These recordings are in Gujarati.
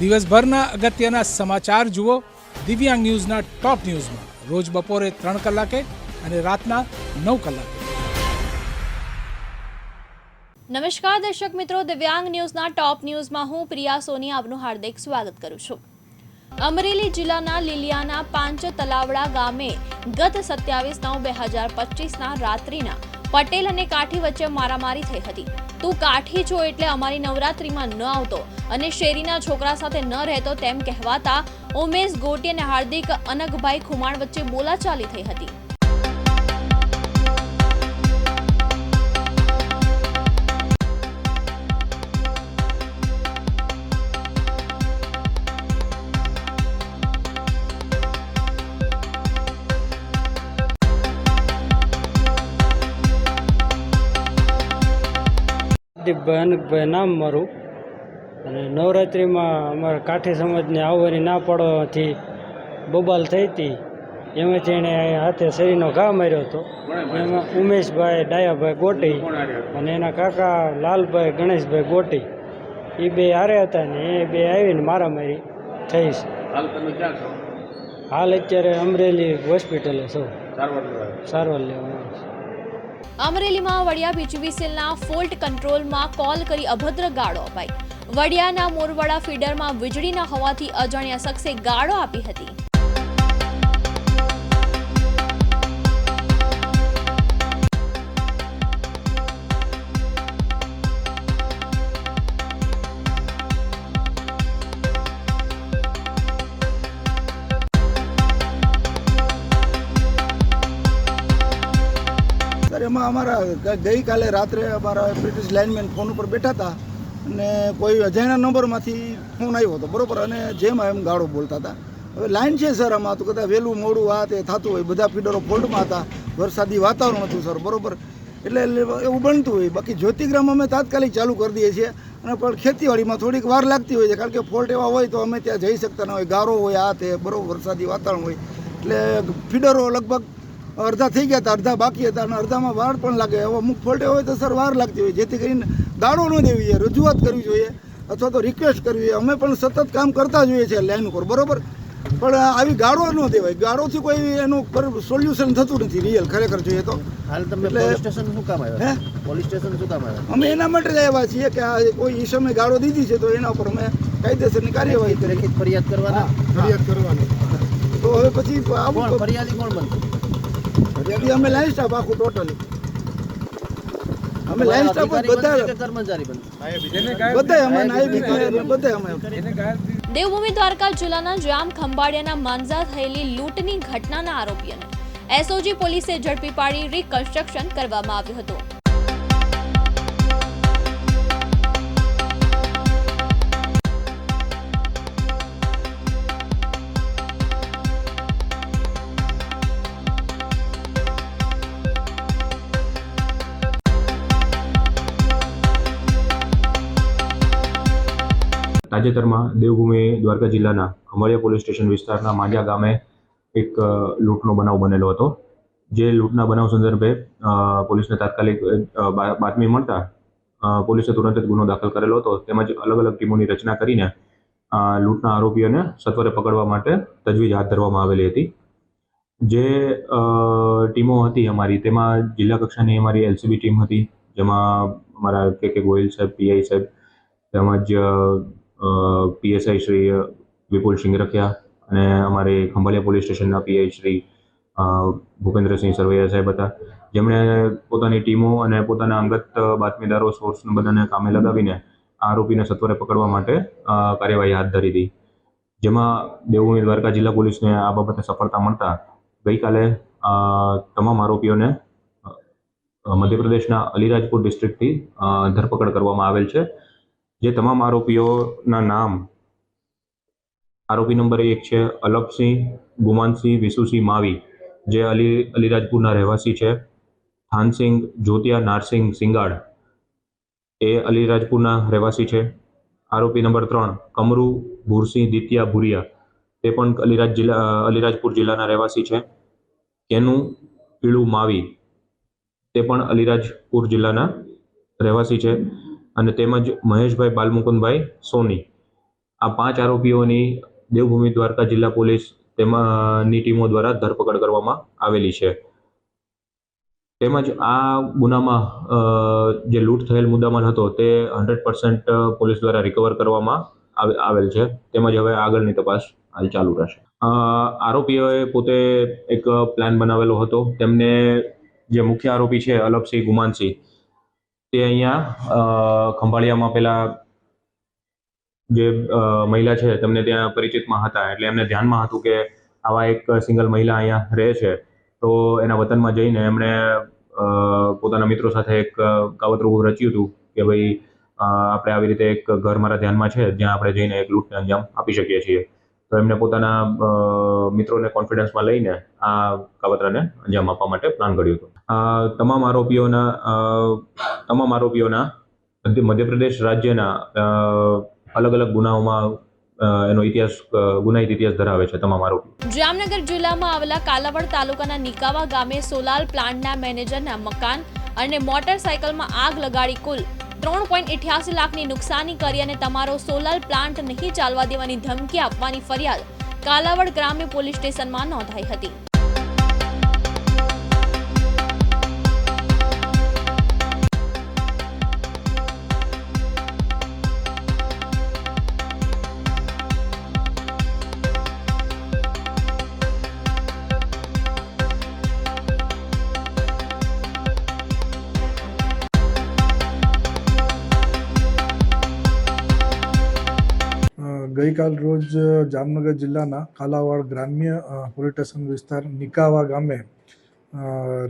દિવસભરના અગત્યના સમાચાર જુઓ દિવ્યાંગ ન્યૂઝના ટોપ ન્યૂઝમાં રોજ બપોરે 3 કલાકે અને રાતના 9 કલાકે. નમસ્કાર દર્શક મિત્રો, દિવ્યાંગ ન્યૂઝના ટોપ ન્યૂઝમાં હું પ્રિયા સોની આપનું હાર્દિક સ્વાગત કરું છું. અમરેલી જિલ્લાના લીલિયાના પાંચ તલાવડા ગામે ગત 27/9/2025ના રાત્રિના પટેલ અને કાઠી વચ્ચે મારામારી થઈ હતી. તું કાઠી છો એટલે અમારી નવરાત્રીમાં ન આવતો અને શેરીના છોકરા સાથે ન રહેતો તેમ કહેવાતા ઉમેશ ગોટી અને હાર્દિક અનગભાઈ ખુમાણ વચ્ચે બોલાચાલી થઈ હતી. અનકભાઈ નામ મારું અને નવરાત્રિમાં અમારા કાઠી સમાજને આવવાની ના પાડવાથી બબાલ થઈ હતી. એમાંથી એણે હાથે શરીરનો ઘા માર્યો હતો. એમાં ઉમેશભાઈ ડાયાભાઈ ગોટી અને એના કાકા લાલભાઈ ગણેશભાઈ ગોટી એ બે હારે હતા ને એ બે આવીને મારામારી થઈ છે. હાલ અત્યારે અમરેલી હોસ્પિટલે છો સારવાર લેવા. અમરેલીમાં વડિયા પીજીવીસીએલના ફોલ્ટ કંટ્રોલમાં કોલ કરી અભદ્ર ગાળો અપાઈ. વડિયાના મોરવાડા ફીડરમાં વીજળીના હોવાથી અજાણ્યા શખ્સે ગાળો આપી હતી. એમાં અમારા ગઈકાલે રાત્રે અમારા બ્રિટિશ લાઇનમેન ફોન ઉપર બેઠા હતા અને કોઈ અજાણ્યા નંબરમાંથી ફોન આવ્યો હતો, બરાબર, અને જેમ એમ ગાળો બોલતા હતા. હવે લાઇન છે સર, આમાં તો કદાચ વહેલું મોડું આ તે થતું હોય, બધા ફીડરો ફોલ્ટમાં હતા, વરસાદી વાતાવરણ હતું સર, બરાબર, એટલે એવું બનતું હોય. બાકી જ્યોતિગ્રામ અમે તાત્કાલિક ચાલુ કરી દઈએ છીએ અને પણ ખેતીવાડીમાં થોડીક વાર લાગતી હોય છે, કારણ કે ફોલ્ટ એવા હોય તો અમે ત્યાં જઈ શકતા ન હોય, ગારો હોય, આ તે, બરાબર, વરસાદી વાતાવરણ હોય, એટલે ફીડરો લગભગ અડધા થઈ ગયા હતા, અડધા બાકી હતા અને અડધામાં વાર પણ લાગે. હવે અમુક ફોલ્ટ હોય તો સર વાર લાગતી હોય, જેથી કરીને ગાળો ન દેવી જોઈએ, રજૂઆત કરવી જોઈએ અથવા તો રિક્વેસ્ટ કરવી જોઈએ. અમે પણ સતત કામ કરતા જોઈએ છીએ લાઈન ઉપર, બરાબર, પણ આવી ગાળો ન દેવાય. ગાળોથી કોઈ એનું સોલ્યુશન થતું નથી રિયલ ખરેખર જોઈએ તો. હાલ તમે પોલીસ સ્ટેશન શું કામ આવ્યા? પોલીસ સ્ટેશન શું કામ આવ્યા? અમે એના માટે જ આવ્યા છીએ કે આ કોઈ ઈસમે ગાળો દીધી છે તો એના ઉપર અમે કાયદેસરની કાર્યવાહી લેખિત ફરિયાદ કરવાની. તો હવે પછી આવું ફરિયાદી કોણ બનતું? ફરિયાદી અમે લાઈન સ્ટાફ આખું ટોટલી અમે લાઈન સ્ટાફ બધા કર્મચારી બનતું બધા અમે નાયબ બધા અમે. દેવભૂમિ દ્વારકા જિલ્લાના જામ ખંભાળિયાના માંઝા થયેલી લૂંટની ઘટનાના આરોપીઓને એસઓજી પોલીસે ઝડપી પાડી રિકન્સ્ટ્રક્શન કરવામાં આવ્યું હતું. તાજેતરમાં દેવભૂમિ દ્વારકા જિલ્લાના ખંભાળિયા પોલીસ સ્ટેશન વિસ્તારના માંજા ગામે એક લૂંટનો બનાવ બનેલો હતો. જે લૂંટના બનાવ સંદર્ભે પોલીસને તાત્કાલિક બાતમી મળતા પોલીસે તુરંત જ ગુનો દાખલ કરેલો હતો. તેમજ અલગ અલગ ટીમોની રચના કરીને લૂંટના આરોપીઓને સત્વરે પકડવા માટે તજવીજ હાથ ધરવામાં આવેલી હતી. જે ટીમો હતી અમારી, તેમાં જિલ્લા કક્ષાની અમારી એલસીબી ટીમ હતી, જેમાં અમારા કે ગોયલ સાહેબ, પીઆઈ સાહેબ, તેમજ પીએસઆઈ શ્રી વિપુલ સિંગરખિયા અને અમારે ખંભાળિયા પોલીસ સ્ટેશનના પીઆઈ શ્રી ભૂપેન્દ્રસિંહ સરવૈયા સાહેબ હતા, જેમણે પોતાની ટીમો અને પોતાના અંગત બાતમીદારો સોર્સને બધાને કામે લગાવીને આરોપીને સત્વરે પકડવા માટે કાર્યવાહી હાથ ધરી હતી. જેમાં દેવભૂમિ દ્વારકા જિલ્લા પોલીસને આ બાબતે સફળતા મળતા ગઈકાલે તમામ આરોપીઓને મધ્યપ્રદેશના અલીરાજપુર ડિસ્ટ્રિક્ટથી ધરપકડ કરવામાં આવેલ છે. જે તમામ આરોપીઓના નામ આરોપી નંબર 1 છે અલપસિંહ ગુમાનસિંહ વિસુસિંહ માવી, જે અલીરાજપુરના રહેવાસી છે. થાનસિંહ જ્યોતિયા નારસિંહ સિંગાડ, એ અલીરાજપુરના રહેવાસી છે. આરોપી નંબર 3 કમરુ ભૂરસિંહ દિત્યા ભુરિયા, તે પણ અલીરાજપુર જિલ્લાના રહેવાસી છે. કેનુ પીળુ માવી, તે પણ અલીરાજપુર જિલ્લાના રહેવાસી છે. અને તેમજ મહેશભાઈ બાલમુકુંદભાઈ સોની, આ 5 આરોપીઓની દેવભૂમિ દ્વારકા જિલ્લા પોલીસ તેમાંની ટીમો દ્વારા ધરપકડ કરવામાં આવેલી છે. તેમજ આ ગુનામાં જે લૂંટ થયેલ મુદ્દામાલ હતો તે 100% પોલીસ દ્વારા રિકવર કરવામાં આવેલ છે. તેમજ હવે આગળની તપાસ હાલ ચાલુ રહેશે. આરોપીઓએ પોતે એક પ્લાન બનાવેલો હતો. તેમને જે મુખ્ય આરોપી છે અલપસિંહ ગુમાનસિંહ, તે અહીંયા ખંભાળિયામાં પેલા જે મહિલા છે તેમને ત્યાં પરિચિતમાં હતા, એટલે એમને ધ્યાનમાં હતું કે આવા એક સિંગલ મહિલા અહીંયા રહે છે, તો એના વતનમાં જઈને એમણે પોતાના મિત્રો સાથે એક કાવતરું રચ્યું હતું કે ભાઈ આપણે આવી રીતે એક ઘર મારા ધ્યાનમાં છે જ્યાં આપણે જઈને એક લૂંટને અંજામ આપી શકીએ છીએ. તો એમને પોતાના મિત્રોને કોન્ફિડન્સમાં લઈને આ કાવતરાને અંજામ આપવા માટે પ્લાન ઘડ્યું હતું. તમામ આરોપીઓના મધ્યપ્રદેશ રાજ્યના અલગ અલગ ગુનાઓમાં એનો ગુનાહિત ઇતિહાસ ધરાવે છે તમામ આરોપી. જામનગર જિલ્લામાં આવેલા કાલાવડ તાલુકાના નિકાવા ગામે સોલાર પ્લાન્ટના મેનેજરના મકાન અને મોટરસાયકલમાં આગ લગાડી કુલ 3.88 લાખની નુકસાની કરી અને તમારો સોલાર પ્લાન્ટ નહીં ચાલવા દેવાની ધમકી આપવાની ફરિયાદ કાલાવડ ગ્રામ્ય પોલીસ સ્ટેશનમાં નોંધાઈ હતી. ગઈકાલ રોજ જામનગર જિલ્લાના કાલાવાડ ગ્રામ્ય પોલીસ સ્ટેશન વિસ્તાર નિકાવા ગામે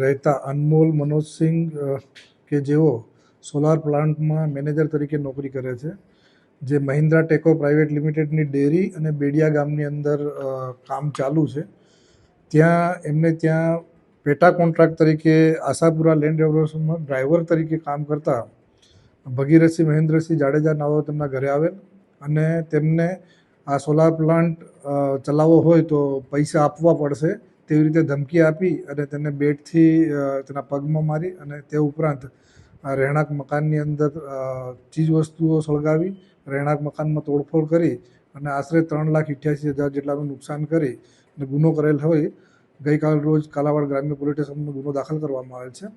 રહેતા અનમોલ મનોજસિંહ કે જેઓ સોલાર પ્લાન્ટમાં મેનેજર તરીકે નોકરી કરે છે, જે મહિન્દ્રા ટેકો પ્રાઇવેટ લિમિટેડની ડેરી અને બેડિયા ગામની અંદર કામ ચાલુ છે. એમને ત્યાં પેટા કોન્ટ્રાક્ટ તરીકે આશાપુરા લેન્ડ ડેવલપમેન્ટમાં ડ્રાઈવર તરીકે કામ કરતા ભગીરથસિંહ મહેન્દ્રસિંહ જાડેજા નાઓ તેમના ઘરે આવેલ અને તેમને આ સોલાર પ્લાન્ટ ચલાવવો હોય તો પૈસા આપવા પડશે તેવી રીતે ધમકી આપી અને તેને બેટથી તેના પગમાં મારી અને તે ઉપરાંત રહેણાંક મકાનની અંદર ચીજવસ્તુઓ સળગાવી રહેણાંક મકાનમાં તોડફોડ કરી અને આશરે 3,88,000 જેટલાનું નુકસાન કરી અને ગુનો કરેલ હોય ગઈકાલ રોજ કાલાવાડ ગ્રામ્ય પોલીસ સ્ટેશનમાં ગુનો દાખલ કરવામાં આવેલ છે.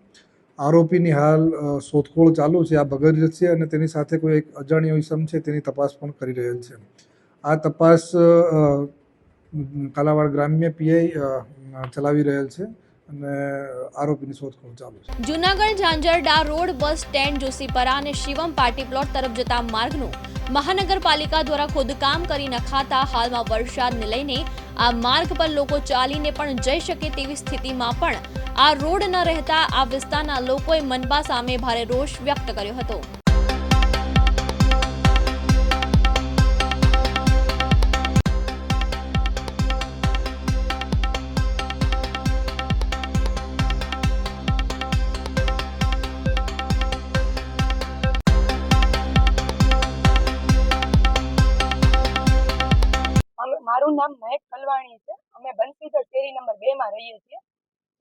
આરોપીની હાલ શોધખોળ ચાલુ છે. આ ભગીરથસિંહ અને તેની સાથે કોઈ એક અજાણ્યો ઇસમ છે તેની તપાસ પણ કરી રહેલ છે. આ તપાસ કાલાવાડ ગ્રામ્ય પીઆઈ ચલાવી રહેલ છે અને આરોપીની શોધખોળ ચાલુ છે. Junagadh Zanzarda road bus stand Joshipara અને શિવમ પાર્ટી પ્લોટ તરફ જતા માર્ગનું મહાનગરપાલિકા દ્વારા ખોદકામ કરી નખાતા હાલમાં વરસાદને લઈને આ માર્ગ પર લોકો ચાલીને પણ જઈ શકે તેવી સ્થિતિમાં પણ આ રોડ ન રહેતા આ વિસ્તારના લોકોએ મનપા સામે ભારે રોષ વ્યક્ત કર્યો હતો. મારું નામ મહેક કલવાણી છે. અમે બંસીધર શેરી નંબર 2 માં રહીએ છીએ.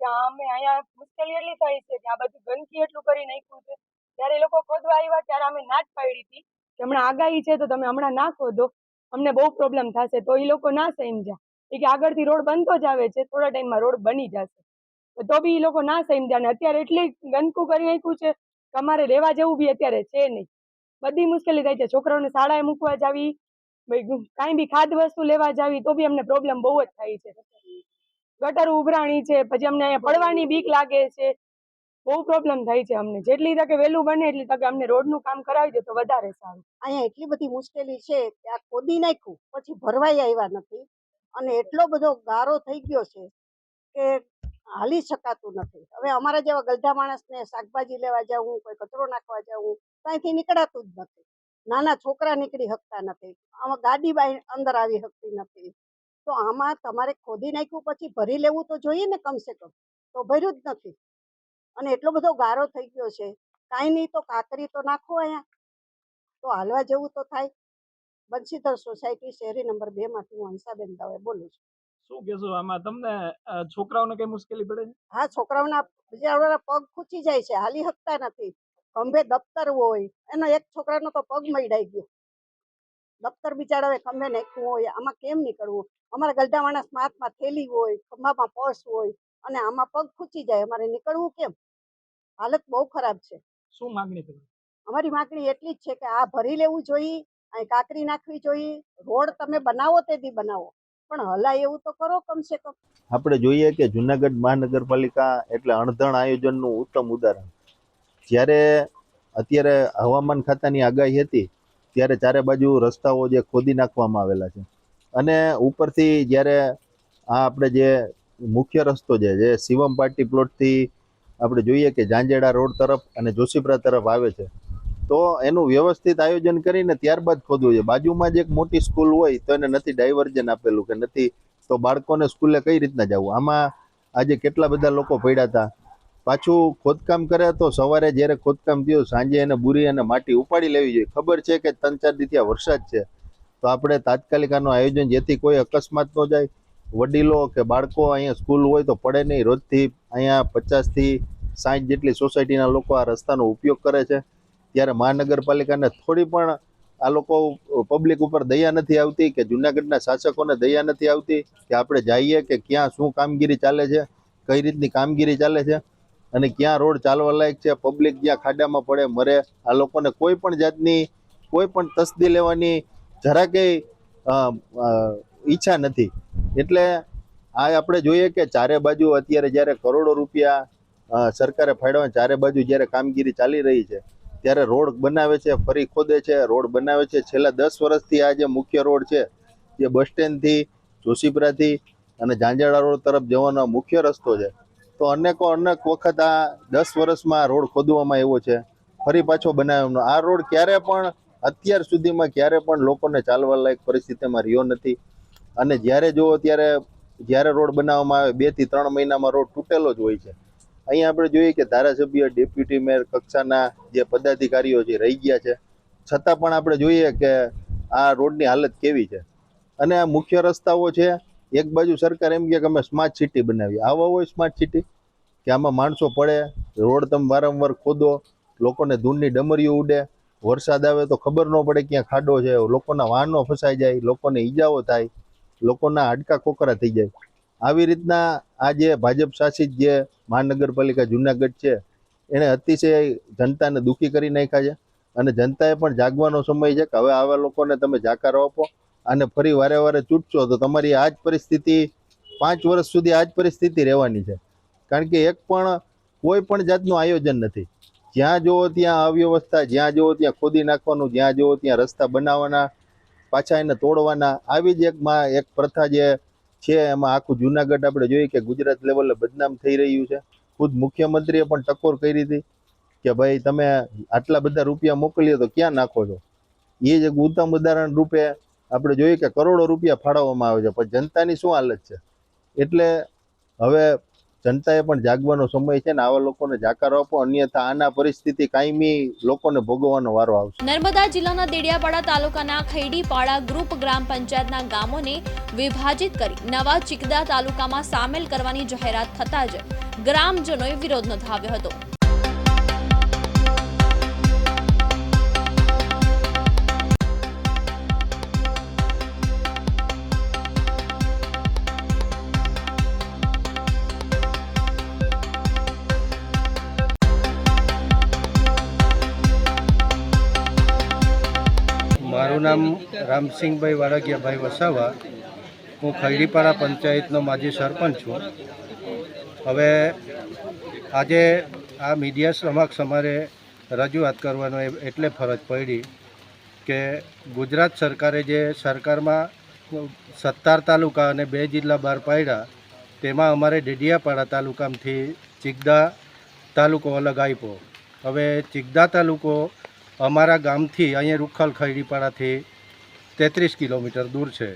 ત્યાં અમે અહીંયા મુશ્કેલી એટલી થઈ છે કે આ બધું ગંદકી એટલું કરી નાખ્યું છે. જ્યારે એ લોકો ખોદવા આવ્યા ત્યારે અમે ના જ પાડી હતી કે હમણાં આગાહી છે તો તમે હમણાં ના ખોદો, અમને બહુ પ્રોબ્લેમ થશે. તો એ લોકો ના સમજ્યા કે આગળથી રોડ બનતો જ આવે છે, થોડા ટાઈમમાં રોડ બની જશે. તો બી એ લોકો ના સમજ્યા ને અત્યારે એટલી ગંદકુ કરી નાખ્યું છે કે અમારે રહેવા જેવું બી અત્યારે છે નહીં. બધી મુશ્કેલી થાય છે. છોકરાઓને શાળાએ મૂકવા જાવી, કાંઈ બી ખાદ વસ્તુ લેવા જાવી તો બી અમને પ્રોબ્લેમ બહુ જ થાય છે. ગટર ઉભરાણી છે, પછી અમને અહીંયા પડવાની બીક લાગે છે, બહુ પ્રોબ્લેમ થાય છે અમને. જેટલી તકે વહેલું બને એટલી તકે અમને રોડનું કામ કરાવી દે તો વધારે સારું. અહીંયા એટલી બધી મુશ્કેલી છે કે આ ખોદી નાખ્યું પછી ભરવાઈ આવ્યા નથી અને એટલો બધો ગારો થઈ ગયો છે કે હાલી શકાતું નથી. હવે અમારા જેવા ગલઢા માણસને શાકભાજી લેવા જવું, કોઈ કચરો નાખવા જવું, ત્યાંથી નીકળાતું જ નથી. નાના છોકરા નીકળી શકતા નથી, આમાં ગાડી અંદર આવી શકતી નથી. તો આમાં તમારે ખોદી નાખ્યું પછી ભરી લેવું તો જોઈએ ને, કમસે કમ. તો ભર્યું જ નથી અને એટલો બધો ગારો થઈ ગયો છે. કાંઈ નહીં તો કાંકરી તો નાખો અહીંયા, તો હાલવા જેવું તો થાય. બંસીધર સોસાયટી શેરી નંબર 2 માંથી હું હંસાબેન દવે બોલું છું. શું કહેશો આમાં તમને છોકરાઓને કઈ મુશ્કેલી પડે છે? હા, છોકરાઓના બિચારાઓના પગ ખૂંચી જાય છે, હાલી શકતા નથી. ખંભે દફતર હોય, એનો એક છોકરાનો તો પગ મઈડાઈ ગયો. દફતર બિચારા ખંભે નાખ્યું હોય, આમાં કેમ નીકળવું? અમારા ગલઢા માણસમાં હાથમાં થેલી હોય, ખંભામાં પર્સ હોય અને આમાં પગ ખૂંચી જાય, અમારે નીકળવું કેમ? હાલત બહુ ખરાબ છે. શું માંગણી તમારી? અમારી માગણી એટલી જ છે કે આ ભરી લેવું જોઈએ, અહીં કાંકરી નાખવી જોઈએ, રોડ તમે બનાવો તેથી બનાવો, પણ હલાય એવું તો કરો કમસે કમ. આપણે જોઈએ કે જુનાગઢ મહાનગરપાલિકા એટલે અણધણ આયોજનનું ઉત્તમ ઉદાહરણ. જ્યારે અત્યારે હવામાન ખાતાની આગાહી હતી ત્યારે ચારે બાજુ રસ્તાઓ જે ખોદી નાખવામાં આવેલા છે, અને ઉપરથી જ્યારે આ આપણે જે મુખ્ય રસ્તો છે જે શિવમ પાર્ટી પ્લોટથી આપણે જોઈએ કે જાંજેડા રોડ તરફ અને જોશીપુરા તરફ આવે છે, તો એનું વ્યવસ્થિત આયોજન કરીને ત્યારબાદ ખોદવું છે. બાજુમાં જ એક મોટી સ્કૂલ હોય તો એને નથી ડાયવર્જન આપેલું કે નથી, તો બાળકોને સ્કૂલે કઈ રીતના જવું? આમાં આજે કેટલા બધા લોકો પડ્યા હતા. પાછું ખોદકામ કરે તો સવારે જ્યારે ખોદકામ થયું સાંજે એને બુરી અને માટી ઉપાડી લેવી જોઈએ. ખબર છે કે 3-4 દી ત્યાં વરસાદ છે, તો આપણે તાત્કાલિક આનું આયોજન જેથી કોઈ અકસ્માત ન જાય. વડીલો કે બાળકો અહીંયા સ્કૂલ હોય તો પડે નહીં. રોજથી અહીંયા 50 થી 60 જેટલી સોસાયટીના લોકો આ રસ્તાનો ઉપયોગ કરે છે, ત્યારે મહાનગરપાલિકાને થોડી પણ આ લોકો પબ્લિક ઉપર દયા નથી આવતી કે જુનાગઢના શાસકોને દયા નથી આવતી કે આપણે જઈએ કે ક્યાં શું કામગીરી ચાલે છે, કઈ રીતની કામગીરી ચાલે છે અને ક્યાં રોડ ચાલવા લાયક છે. પબ્લિક જ્યાં ખાડામાં પડે મરે, આ લોકોને કોઈ પણ જાતની કોઈ પણ તસ્દી લેવાની જરા કંઈ ઈચ્છા નથી. એટલે આ આપણે જોઈએ કે ચારે બાજુ અત્યારે જ્યારે કરોડો રૂપિયા સરકારે ફાળવ્યા, ચારે બાજુ જ્યારે કામગીરી ચાલી રહી છે ત્યારે રોડ બનાવે છે, ફરી ખોદે છે, રોડ બનાવે છે. છેલ્લા 10 વર્ષથી આ જે મુખ્ય રોડ છે, જે બસ સ્ટેન્ડથી જોશીપુરાથી અને જાંજેડા રોડ તરફ જવાનો મુખ્ય રસ્તો છે, તો અનેક વખત આ 10 વર્ષમાં રોડ ખોદવામાં આવ્યો છે, ફરી પાછો બનાવવાનો. આ રોડ ક્યારે પણ અત્યાર સુધીમાં ક્યારે પણ લોકોને ચાલવા લાયક પરિસ્થિતિમાં રહ્યો નથી. અને જ્યારે જુઓ ત્યારે જ્યારે રોડ બનાવવામાં આવે 2 થી 3 મહિનામાં રોડ તૂટેલો જ હોય છે. અહીંયા આપણે જોઈએ કે ધારાસભ્ય, ડેપ્યુટી મેયર કક્ષાના જે પદાધિકારીઓ છે રહી ગયા છે, છતાં પણ આપણે જોઈએ કે આ રોડની હાલત કેવી છે. અને આ મુખ્ય રસ્તાઓ છે, એક બાજુ સરકાર એમ કે અમે સ્માર્ટ સિટી બનાવી, આવા હોય સ્માર્ટ સિટી કે આમાં માણસો પડે, રોડ તમે વારંવાર ખોદો, લોકોને ધૂળની ડમરીઓ ઉડે, વરસાદ આવે તો ખબર ન પડે ક્યાં ખાડો છે, લોકોના વાહનો ફસાઈ જાય, લોકોને ઈજાઓ થાય, લોકોના હાડકા ખોખરા થઈ જાય. આવી રીતના આ જે ભાજપ શાસિત જે મહાનગરપાલિકા જુનાગઢ છે એણે અતિશય જનતાને દુઃખી કરી નાખ્યા છે. અને જનતાએ પણ જાગવાનો સમય છે કે હવે આવા લોકોને તમે જાકારો આપો અને ફરી વારે વારે ચૂંટશો તો તમારી આ જ પરિસ્થિતિ 5 વર્ષ સુધી આ જ પરિસ્થિતિ રહેવાની છે. કારણ કે એક પણ કોઈ પણ જાતનું આયોજન નથી. જ્યાં જુઓ ત્યાં અવ્યવસ્થા, જ્યાં જુઓ ત્યાં ખોદી નાખવાનું, જ્યાં જુઓ ત્યાં રસ્તા બનાવવાના, પાછા એને તોડવાના. આવી જ એક પ્રથા જે છે એમાં આખું જુનાગઢ આપણે જોઈએ કે ગુજરાત લેવલે બદનામ થઈ રહ્યું છે. ખુદ મુખ્યમંત્રીએ પણ ટકોર કરી હતી કે ભાઈ તમે આટલા બધા રૂપિયા મોકલીએ તો ક્યાં નાખો છો. એ જ એક ઉત્તમ ઉદાહરણ રૂપે આપણે જોઈએ કે કરોડો રૂપિયા ફાળવવામાં આવે છે, પણ જનતાની શું હાલત છે. એટલે હવે જનતાએ પણ જાગવાનો સમય છે ને આવા લોકોને જાકારો આપો, અન્યથા આના પરિસ્થિતિ કાયમી લોકોને ભોગવવાનો વારો આવશે. નર્મદા જિલ્લાના દેડિયાપાડા તાલુકાના ખૈડીપાડા ગ્રુપ ગ્રામ પંચાયતના ગામોને વિભાજિત કરી નવા ચિકદા તાલુકામાં સામેલ કરવાની જાહેરાત થતાં જ ગ્રામજનોએ વિરોધ નોંધાવ્યો હતો. મારું નામ રામસિંહભાઈ વાળગિયાભાઈ વસાવા. હું ખૈડીપાડા પંચાયતનો માજી સરપંચ છું. હવે આજે આ મીડિયા સમક્ષ અમારે રજૂઆત કરવાનો એટલે ફરજ પડી કે ગુજરાત સરકારે જે સરકારમાં 17 તાલુકા અને 2 જિલ્લા બહાર પાડ્યા, તેમાં અમારે ડેડિયાપાડા તાલુકામાંથી ચિકદા તાલુકો અલગ આપ્યો. હવે ચિકદા તાલુકો અમારા ગામથી અહીંયા રૂખલ ખૈડીપાડાથી 33 કિલોમીટર દૂર છે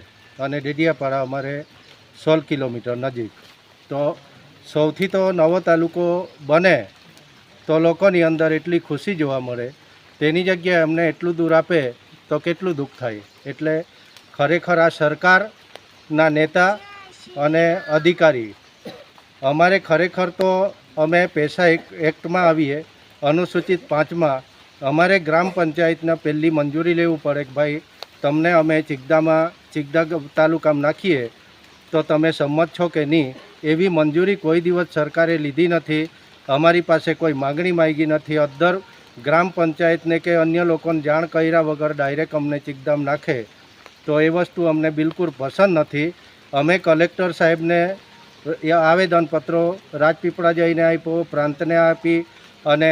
અને ડેડિયાપાડા અમારે 16 કિલોમીટર નજીક. તો સૌથી તો નવો તાલુકો બને તો લોકોની અંદર એટલી ખુશી જોવા મળે, તેની જગ્યાએ અમને એટલું દૂર આપે તો કેટલું દુઃખ થાય. એટલે ખરેખર આ સરકારના નેતા અને અધિકારી અમારે ખરેખર તો અમે પૈસા એક્ટમાં આવીએ, અનુસૂચિત 5માં અમારે ગ્રામ પંચાયતના પહેલી મંજૂરી લેવું પડે કે ભાઈ તમને અમે ચિગદા તાલુકામાં નાખીએ તો તમે સંમત છો કે નહીં. એવી મંજૂરી કોઈ દિવસ સરકારે લીધી નથી. અમારી પાસે કોઈ માગણી માંગી નથી. અધર ગ્રામ પંચાયતને કે અન્ય લોકોને જાણ કર્યા વગર ડાયરેક્ટ અમને ચિગદામ નાખે તો એ વસ્તુ અમને બિલકુલ પસંદ નથી. અમે કલેક્ટર સાહેબને આવેદનપત્રો રાજપીપળા જઈને આપ્યો, પ્રાંતને આપી અને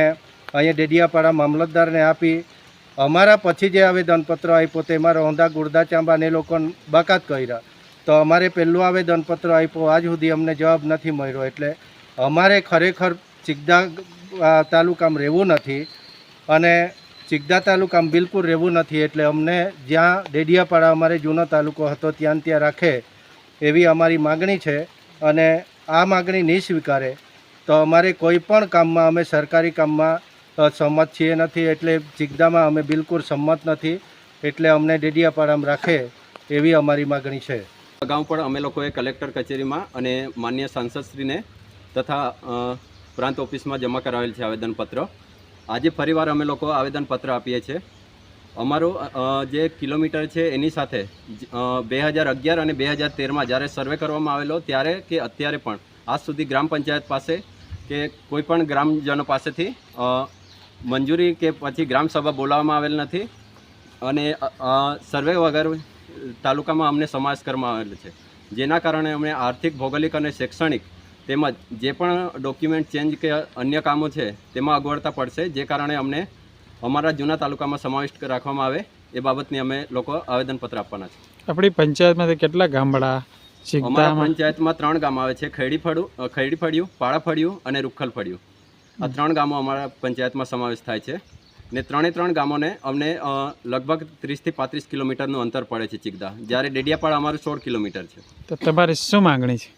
અહીંયા ડેડિયાપાડા મામલતદારને આપી. અમારા પછી જે આવેદનપત્ર આપ્યો તેમાં રોંધા ગુડદા ચાંબાને લોકોને બાકાત કર્યા. તો અમારે પહેલું આવેદનપત્ર આપ્યો, આજ સુધી અમને જવાબ નથી મળ્યો. એટલે અમારે ખરેખર ચિગદા તાલુકામાં રહેવું નથી અને ચિગદા તાલુકામાં બિલકુલ રહેવું નથી. એટલે અમને જ્યાં ડેડિયાપાડા અમારે જૂનો તાલુકો હતો ત્યાં રાખે એવી અમારી માગણી છે. અને આ માગણી નહીં સ્વીકારે તો અમારે કોઈ પણ કામમાં અમે સરકારી કામમાં સંમત છીએ નથી. એટલે ચિગદામાં અમે બિલકુલ સંમત નથી. એટલે અમને ડેડિયાપાડામાં રાખે એવી અમારી માગણી છે. અગાઉ પણ અમે લોકોએ કલેક્ટર કચેરીમાં અને માન્ય સાંસદશ્રીને તથા પ્રાંત ઓફિસમાં જમા કરાવેલ છે આવેદનપત્ર. આજે ફરીવાર અમે લોકો આવેદનપત્ર આપીએ છીએ. અમારું જે કિલોમીટર છે એની સાથે 2011 અને 2013માં જ્યારે સર્વે કરવામાં આવેલો ત્યારે કે અત્યારે પણ આજ સુધી ગ્રામ પંચાયત પાસે કે કોઈ પણ ગ્રામજનો પાસેથી મંજૂરી કે પછી ગ્રામસભા બોલાવવામાં આવેલ નથી અને સર્વે વગર તાલુકામાં અમને સમાવેશ કરવામાં આવેલો છે. જેના કારણે અમને આર્થિક, ભૌગોલિક અને શૈક્ષણિક તેમજ જે પણ ડોક્યુમેન્ટ ચેન્જ કે અન્ય કામો છે તેમાં અગવડતા પડશે. જે કારણે અમને અમારા જૂના તાલુકામાં સમાવિષ્ટ રાખવામાં આવે એ બાબતની અમે લોકો આવેદનપત્ર આપવાના છે. આપણી પંચાયતમાંથી કેટલા ગામડા? અમારા પંચાયતમાં 3 ગામ આવે છે, ખૈડીફળિયું, પાળાફળિયું અને રૂખલફળિયું. આ 3 ગામો અમારા પંચાયતમાં સમાવેશ થાય છે ને 3 ગામોને અમને લગભગ 30 થી 35 કિલોમીટરનું અંતર પડે છે ચિગદા, જ્યારે ડેડિયાપાડા અમારું 16 કિલોમીટર છે. તો તમારી શું માંગણી છે?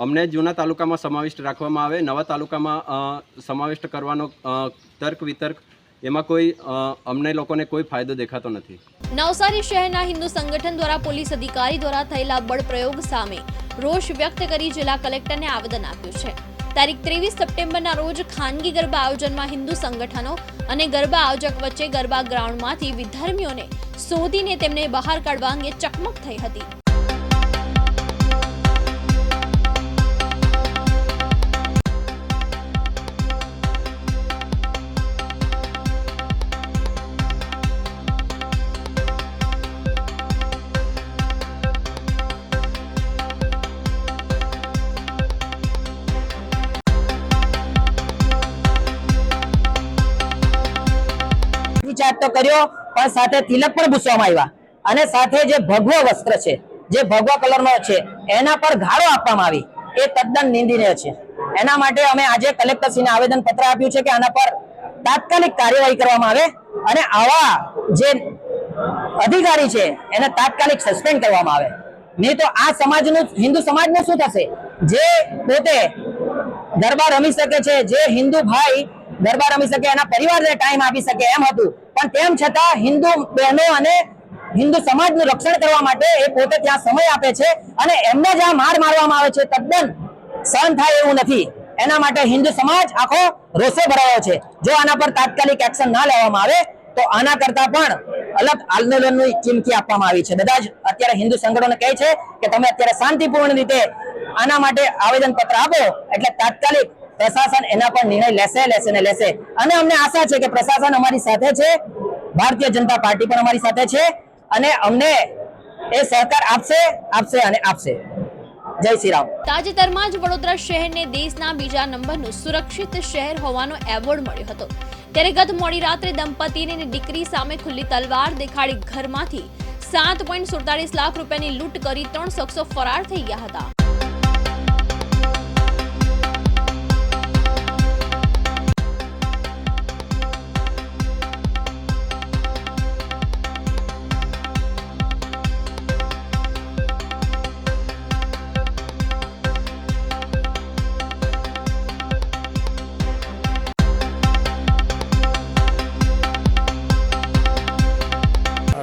અમને જૂના તાલુકામાં સમાવિષ્ટ રાખવામાં આવે, નવા તાલુકામાં સમાવિષ્ટ કરવાનો તર્ક વિતર્ક એમાં કોઈ અમને લોકોને કોઈ ફાયદો દેખાતો નથી. નવસારી શહેરના હિન્દુ સંગઠન દ્વારા પોલીસ અધિકારી દ્વારા થયેલા બળપ્રયોગ સામે રોષ વ્યક્ત કરી જિલ્લા કલેક્ટરને આવેદન આપ્યું છે. તારીખ 23 સપ્ટેમ્બરના રોજ ખાનગી ગરબા આયોજનમાં હિન્દુ સંગઠનો અને ગરબા આયોજક વચ્ચે ગરબા ગ્રાઉન્ડમાંથી વિધર્મીઓને શોધીને તેમને બહાર કાઢવા અંગે ચકમક થઈ હતી. વિચાર તો કર્યો પણ સાથે તિલક પણ પૂછવામાં આવ્યા અને સાથે જે ભગવો વસ્ત્ર છે, જે ભગવા કલરનો છે એના પર ગાળો આપવામાં આવી એ તદ્દન નિંદનીય છે. એના માટે અમે આજે કલેક્ટરશ્રીને આવેદન પત્ર આપ્યું છે કે આના પર તાત્કાલિક કાર્યવાહી કરવામાં આવે અને આવા જે અધિકારી છે એને તાત્કાલિક સસ્પેન્ડ કરવામાં આવે. નહીં તો આ સમાજનું, હિન્દુ સમાજનું શું થશે? જે પોતે ગરબા રમી શકે છે, જે હિન્દુ ભાઈ ગરબા રમી શકે, એના પરિવારને ટાઈમ આપી શકે એમ હતું, પણ તેમ છતાં હિન્દુ બહેનો અને હિન્દુ સમાજનું રક્ષણ કરવા માટે એ પોતે ત્યાં સમય આપે છે અને એમને જ્યાં માર મારવામાં આવે છે તદ્દન સહન થાય એવું નથી. એના માટે હિન્દુ સમાજ આખો રોષે ભરાયો છે. જો આના પર તાત્કાલિક એક્શન ના લેવામાં આવે તો આના કરતા પણ અલગ આંદોલનની ચીમકી આપવામાં આવી છે. બધા જ અત્યારે હિન્દુ સંગઠનો કહે છે કે તમે અત્યારે શાંતિપૂર્ણ રીતે આના માટે આવેદન પત્ર આપો એટલે તાત્કાલિક પ્રશાસન એના પર નિર્ણય લેશે. અને અમને આશા છે કે પ્રશાસન અમારી સાથે છે, ભારતીય જનતા પાર્ટી પણ અમારી સાથે છે અને અમને એ સહકાર આપશે. જય શ્રી રામ. તાજેતરમાં જ વડોદરા શહેરને દેશના બીજા નંબરનું સુરક્ષિત શહેર હોવાનો એવોર્ડ મળ્યો હતો. ત્યારે ગત મોડી રાત્રે દંપતીને દીકરી સામે ખુલ્લી તલવાર દેખાડી ઘરમાંથી 7.47 લાખ રૂપિયાની લૂંટ કરી 3 શખ્સો ફરાર થઈ ગયા હતા.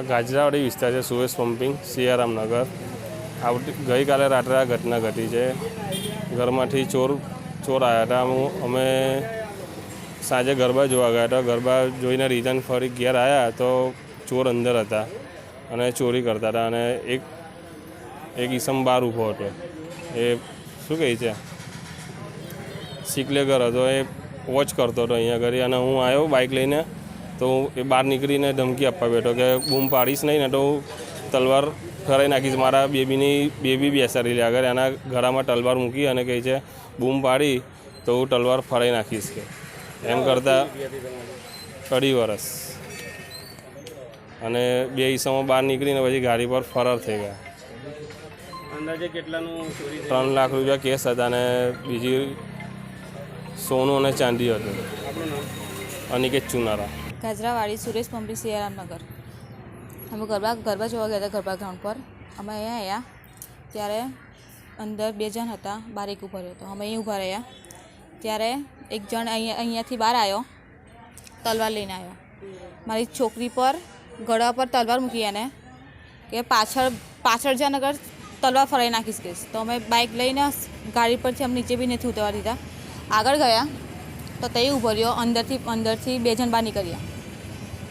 ગાજરાવાડી વિસ્તાર છે, સુએસ પમ્પિંગ, સિયારામનગર. ગઈકાલે રાત્રે આ ઘટના ઘટી છે. ઘરમાંથી ચોર આવ્યા હતા. અમે સાંજે ગરબા જોવા ગયા હતા. ગરબા જોઈને રિટર્ન ફરી ઘેર આવ્યા તો ચોર અંદર હતા. અને ચોરી કરતા હતા. અને એક ઈસમ બહાર ઊભો હતો, એ શું કહે છે શીકલેગર હતો, એ વોચ કરતો હતો અહીંયા ઘરે. અને હું આવ્યો બાઇક લઈને, તો એ બહાર નીકળીને ધમકી આપવા બેઠો કે બૂમ પાડીશ નહીં ને તો તલવાર ફરાઈ નાખીશ. મારા બેબી બેસાડી લે આગળ, એના ગળામાં તલવાર મૂકી અને કહે છે બૂમ પાડી તો હું તલવાર ફરાઈ નાખીશ કે એમ કરતાં 2.5 વર્ષ. અને 2 ઈસમો બહાર નીકળીને પછી ગાડી પર ફરાર થઈ ગયા. અંદાજે કેટલાનું ચોરી 3 લાખ રૂપિયા કેસ હતા અને બીજી સોનું અને ચાંદી હતું. આપણું નામ? અનિકેત ચુનારા. ગાજરાવાડી સુરેશ પંપી સિયારામનગર. અમે ગરબા જોવા ગયા હતા ગરબા ગ્રાઉન્ડ પર. અમે અહીંયા આવ્યા ત્યારે અંદર 2 જણ હતા, બહાર એક ઊભો રહ્યો હતો. અમે અહીં ઊભા રહ્યા ત્યારે એક જણ અહીંયાથી બહાર આવ્યો, તલવાર લઈને આવ્યો. મારી છોકરી પર ગળા પર તલવાર મૂકી એને કે પાછળ જ્યાં નગર તલવાર ફરાઈ નાખીશ કહીશ. તો અમે બાઇક લઈને ગાડી પરથી અમે નીચે બી નથી ઉતરવા દીધા. આગળ ગયા તો તે ઊભો રહ્યો. અંદરથી 2 જણ બહાર નીકળ્યા.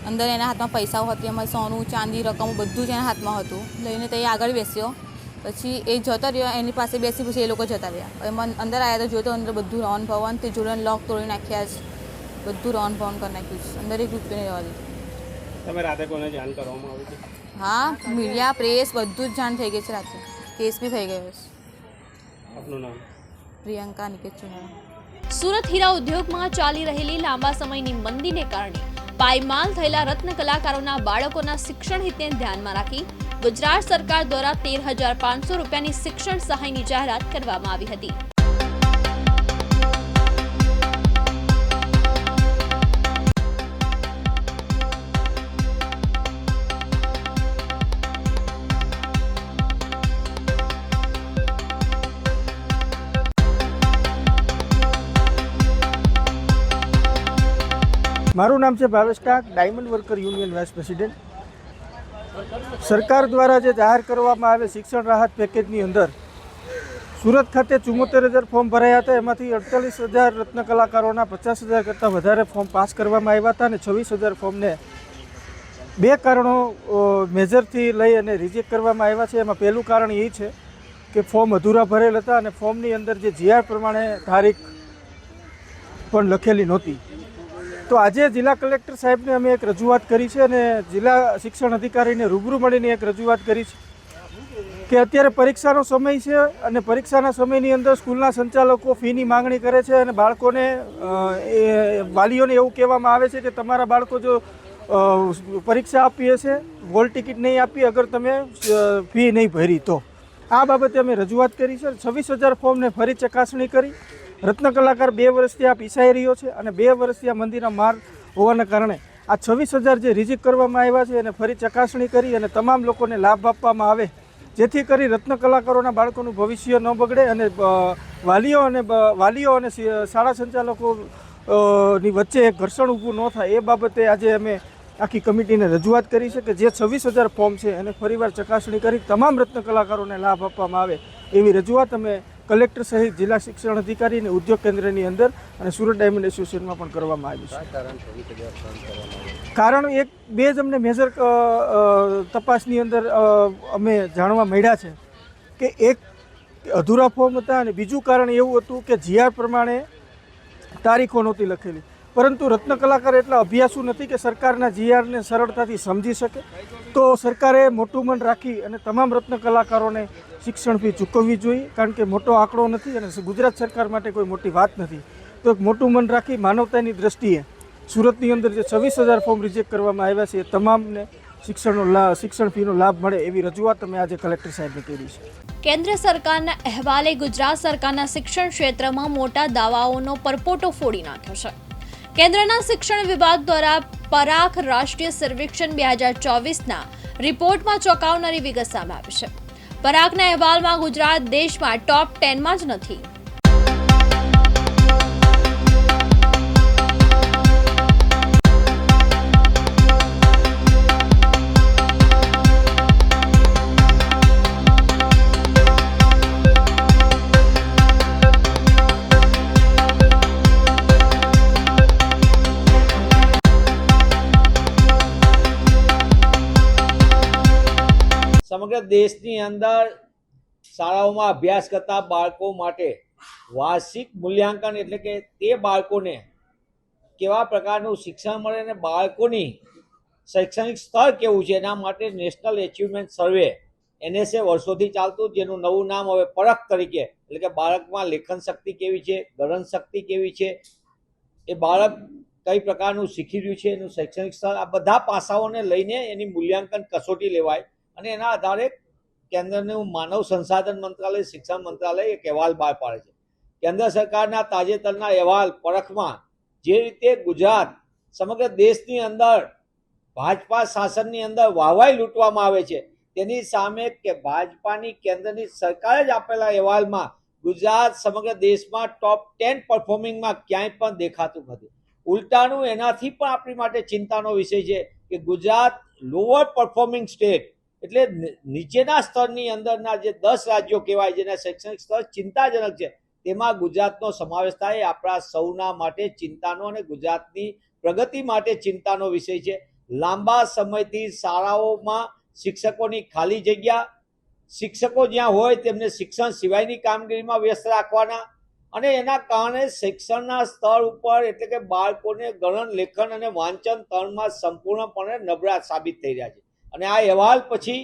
અંદર એના હાથમાં પૈસાઓ હતી, એમાં સોનું ચાંદી રકમ બધું જ એના હાથમાં હતું. લઈને તે આગળ બેસ્યો. પછી એ જતો રહ્યો, એની પાસે બેસી પછી એ લોકો જતા રહ્યા. એમાં અંદર આવ્યા તો જોયું તો અંદર બધું રોન ભવન, તે જોડે લોક તોડી નાખ્યા છે, બધું રોન ભવન કરી નાખ્યું છે. અંદર એક રૂપિયા નહીં રહેવા દીધું. તમે રાતે કોને જાણ કરવામાં આવી હતી? હા, મીડિયા પ્રેસ બધું જ જાણ થઈ ગઈ છે રાતે. કેસ બી થઈ ગયો છે. આપનું નામ? પ્રિયંકા નિકેત ચુનારા. સુરત હીરા ઉદ્યોગમાં ચાલી રહેલી લાંબા સમયની મંદીને કારણે પાયમાલ થયેલા રત્ન કલાકારોના બાળકોના શિક્ષણ હિતને ધ્યાનમાં રાખી ગુજરાત સરકાર દ્વારા 13,500 રૂપિયાની શિક્ષણ સહાયની જાહેરાત કરવામાં આવી હતી. મારું નામ છે Bhavesh Tank, diamond worker union vice president. સરકાર દ્વારા જે જાહેર કરવામાં આવે શિક્ષણ રાહત પેકેજની અંદર સુરત ખાતે 74,000 ફોર્મ ભરાયા હતા. એમાંથી 48,000 રત્ન કલાકારોના 50,000 કરતાં વધારે ફોર્મ પાસ કરવામાં આવ્યા હતા અને 26,000 ફોર્મને 2 કારણો મેજરથી લઈ અને રિજેક્ટ કરવામાં આવ્યા છે. એમાં પહેલું કારણ એ છે કે ફોર્મ અધૂરા ભરેલ હતા અને ફોર્મની અંદર જે જીઆર પ્રમાણે તારીખ પણ લખેલી નહોતી. તો આજે જિલ્લા કલેક્ટર સાહેબને અમે એક રજૂઆત કરી છે અને જિલ્લા શિક્ષણ અધિકારીને રૂબરૂ મળીને એક રજૂઆત કરી છે કે અત્યારે પરીક્ષાનો સમય છે અને પરીક્ષાના સમયની અંદર સ્કૂલના સંચાલકો ફીની માંગણી કરે છે અને બાળકોને વાલીઓને એવું કહેવામાં આવે છે કે તમારા બાળકો જો પરીક્ષા આપી હશે, હોલ ટિકિટ નહીં આપી અગર તમે ફી નહીં ભરી તો. આ બાબતે અમે રજૂઆત કરી છે. 26,000 ફોર્મને ફરી ચકાસણી કરી. રત્ન કલાકાર 2 વર્ષથી આ પીસાઈ રહ્યો છે અને 2 વર્ષથી આ મંદીના માર હોવાના કારણે આ 26,000 જે રિજેક્ટ કરવામાં આવ્યા છે એને ફરી ચકાસણી કરી અને તમામ લોકોને લાભ આપવામાં આવે, જેથી કરી રત્ન કલાકારોના બાળકોનું ભવિષ્ય ન બગડે અને વાલીઓ અને શાળા સંચાલકોની વચ્ચે એક ઘર્ષણ ઊભું ન થાય. એ બાબતે આજે અમે આખી કમિટીને રજૂઆત કરી છે કે જે 26,000 ફોર્મ છે એને ફરીવાર ચકાસણી કરી તમામ રત્ન કલાકારોને લાભ આપવામાં આવે એવી રજૂઆત અમે કલેક્ટર સહિત જિલ્લા શિક્ષણ અધિકારી અને ઉદ્યોગ કેન્દ્રની અંદર અને સુરત ડાયમંડ એસોસિએશનમાં પણ કરવામાં આવ્યું છે. કારણ 1-2 જ અમને મેજર તપાસની અંદર અમે જાણવા મળ્યા છે કે એક અધૂરા ફોર્મ હતા અને બીજું કારણ એવું હતું કે જીઆર પ્રમાણે તારીખો નહોતી લખેલી. પરંતુ રત્ન કલાકાર એટલા અભ્યાસુ નથી કે સરકારના જીઆરને સરળતાથી સમજી શકે. તો સરકારે મોટું મન રાખી અને તમામ રત્ન કલાકારોને શિક્ષણ ફી ચૂકવવી જોઈએ, કારણ કે મોટો આંકડો નથી અને ગુજરાત સરકાર માટે કોઈ મોટી વાત નથી. તો એક મોટું મન રાખી માનવતાની દ્રષ્ટિએ સુરતની અંદર જે 26,000 ફોર્મ રિજેક્ટ કરવામાં આવ્યા છે એ તમામને શિક્ષણ ફીનો લાભ મળે એવી રજૂઆત અમે આજે કલેક્ટર સાહેબને કરી છે. કેન્દ્ર સરકારના અહેવાલે ગુજરાત સરકારના શિક્ષણ ક્ષેત્રમાં મોટા દાવાઓનો પરપોટો ફોડી નાખ્યો છે. કેન્દ્રના શિક્ષણ વિભાગ દ્વારા પરાખ રાષ્ટ્રીય સર્વેક્ષણ 2024ના રિપોર્ટમાં ચોંકાવનારી વિગત સામે આવી છે. પરાખના અહેવાલમાં ગુજરાત દેશમાં ટોપ 10માં જ નથી. સમગ્ર દેશની અંદર શાળાઓમાં અભ્યાસ કરતા બાળકો માટે વાર્ષિક મૂલ્યાંકન એટલે કે તે બાળકોને કેવા પ્રકારનું શિક્ષણ મળે અને બાળકોની શૈક્ષણિક સ્તર કેવું છે એના માટે નેશનલ એચિવમેન્ટ સર્વે NSA વર્ષોથી ચાલતું, જેનું નવું નામ હવે પરખ તરીકે, એટલે કે બાળકમાં લેખન શક્તિ કેવી છે, ગણન શક્તિ કેવી છે, એ બાળક કઈ પ્રકારનું શીખી રહ્યું છે, એનું શૈક્ષણિક સ્તર, આ બધા પાસાઓને લઈને એની મૂલ્યાંકન કસોટી લેવાય અને એના આધારે કેન્દ્રનું માનવ સંસાધન મંત્રાલય, શિક્ષણ મંત્રાલય એક અહેવાલ બહાર પાડે છે. કેન્દ્ર સરકારના તાજેતરના અહેવાલ પરખમાં જે રીતે ગુજરાત સમગ્ર દેશની અંદર ભાજપા શાસનની અંદર વાહવાઈ લૂંટવામાં આવે છે, તેની સામે કે ભાજપાની કેન્દ્રની સરકારે જ આપેલા અહેવાલમાં ગુજરાત સમગ્ર દેશમાં ટોપ 10 પરફોર્મિંગમાં ક્યાંય પણ દેખાતું નથી. ઉલટાનું એનાથી પણ આપણી માટે ચિંતાનો વિષય છે કે ગુજરાત લોઅર પરફોર્મિંગ સ્ટેટ એટલે નીચેના સ્તરની અંદરના જે 10 રાજ્યો કહેવાય જેના શૈક્ષણિક સ્તર ચિંતાજનક છે, તેમાં ગુજરાતનો સમાવેશ થાય એ આપણા સૌના માટે ચિંતાનો અને ગુજરાતની પ્રગતિ માટે ચિંતાનો વિષય છે. લાંબા સમયથી શાળાઓમાં શિક્ષકોની ખાલી જગ્યા, શિક્ષકો જ્યાં હોય તેમને શિક્ષણ સિવાયની કામગીરીમાં વ્યસ્ત રાખવાના અને એના કારણે શિક્ષણના સ્તર ઉપર એટલે કે બાળકોને ગણન, લેખન અને વાંચન ત્રણમાં સંપૂર્ણપણે નબળા સાબિત થઈ રહ્યા છે. અને આ અહેવાલ પછી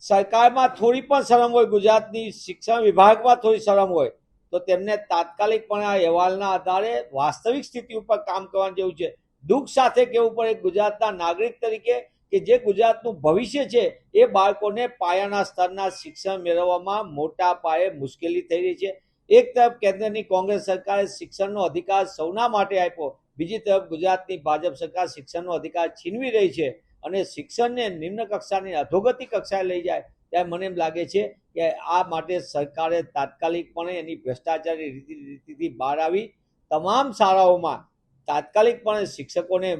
સરકારમાં થોડી પણ શરમ હોય, ગુજરાતની શિક્ષણ વિભાગમાં થોડી શરમ હોય તો તેમને તાત્કાલિકપણે આ અહેવાલના આધારે વાસ્તવિક સ્થિતિ ઉપર કામ કરવાની જરૂર છે. દુઃખ સાથે કહેવું પડે ગુજરાતના નાગરિક તરીકે કે જે ગુજરાતનું ભવિષ્ય છે એ બાળકોને પાયાના સ્તરના શિક્ષણ મેળવવામાં મોટા પાયે મુશ્કેલી થઈ રહી છે. એક તરફ કેન્દ્રની કોંગ્રેસ સરકારે શિક્ષણનો અધિકાર સૌના માટે આપ્યો, બીજી તરફ ગુજરાતની ભાજપ સરકાર શિક્ષણનો અધિકાર છીનવી રહી છે અને શિક્ષણને નિમ્ન કક્ષાની અધોગતિ કક્ષાએ લઈ જાય. ત્યારે મને એમ લાગે છે કે આ માટે સરકારે તાત્કાલિકપણે એની ભ્રષ્ટાચારી રીતિથી બહાર આવી તમામ શાળાઓમાં તાત્કાલિકપણે શિક્ષકોને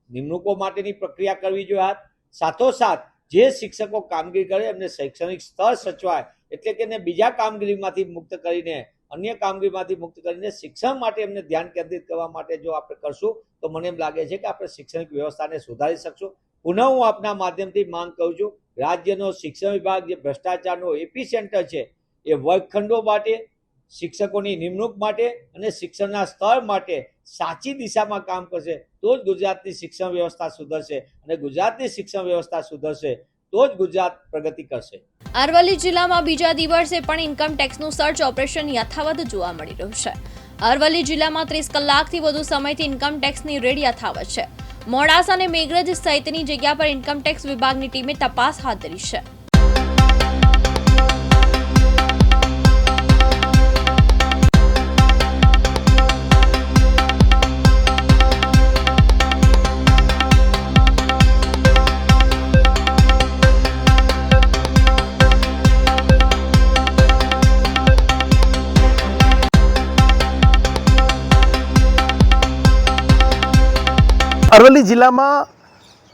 નિમણૂકો માટેની પ્રક્રિયા કરવી જોઈએ. સાથોસાથ જે શિક્ષકો કામગીરી કરે એમને શૈક્ષણિક સ્તર સચવાય એટલે કે એને બીજા કામગીરીમાંથી મુક્ત કરીને, અન્ય કામગીરીમાંથી મુક્ત કરીને શિક્ષણ માટે એમને ધ્યાન કેન્દ્રિત કરવા માટે જો આપણે કરશું તો મને એમ લાગે છે કે આપણે શૈક્ષણિક વ્યવસ્થાને સુધારી શકશું. પુનઃ હું આપના માધ્યમથી માંગ કરું છું, રાજ્યનો શિક્ષણ વિભાગ જે ભ્રષ્ટાચારનો એપી સેન્ટર છે એ વર્ગખંડો માટે, શિક્ષકોની નિમણૂક માટે અને શિક્ષણના સ્તર માટે સાચી દિશામાં કામ કરશે તો જ ગુજરાતની શિક્ષણ વ્યવસ્થા સુધરશે અને ગુજરાતની શિક્ષણ વ્યવસ્થા સુધરશે તો જ ગુજરાત પ્રગતિ કરશે. અરવલ્લી જિલ્લામાં બીજા દિવસે પણ ઇન્કમ ટેક્સનું સર્ચ ઓપરેશન યથાવત જોવા મળી રહ્યું છે. અરવલ્લી જિલ્લામાં 30 કલાકથી વધુ સમયથી ઇન્કમ ટેક્સની રેડ યથાવત છે. મોડાસા અને મેઘરજ સહિતની જગ્યા પર ઇન્કમ ટેક્સ વિભાગની ટીમે તપાસ હાથ ધરી છે. અરવલ્લી જિલ્લામાં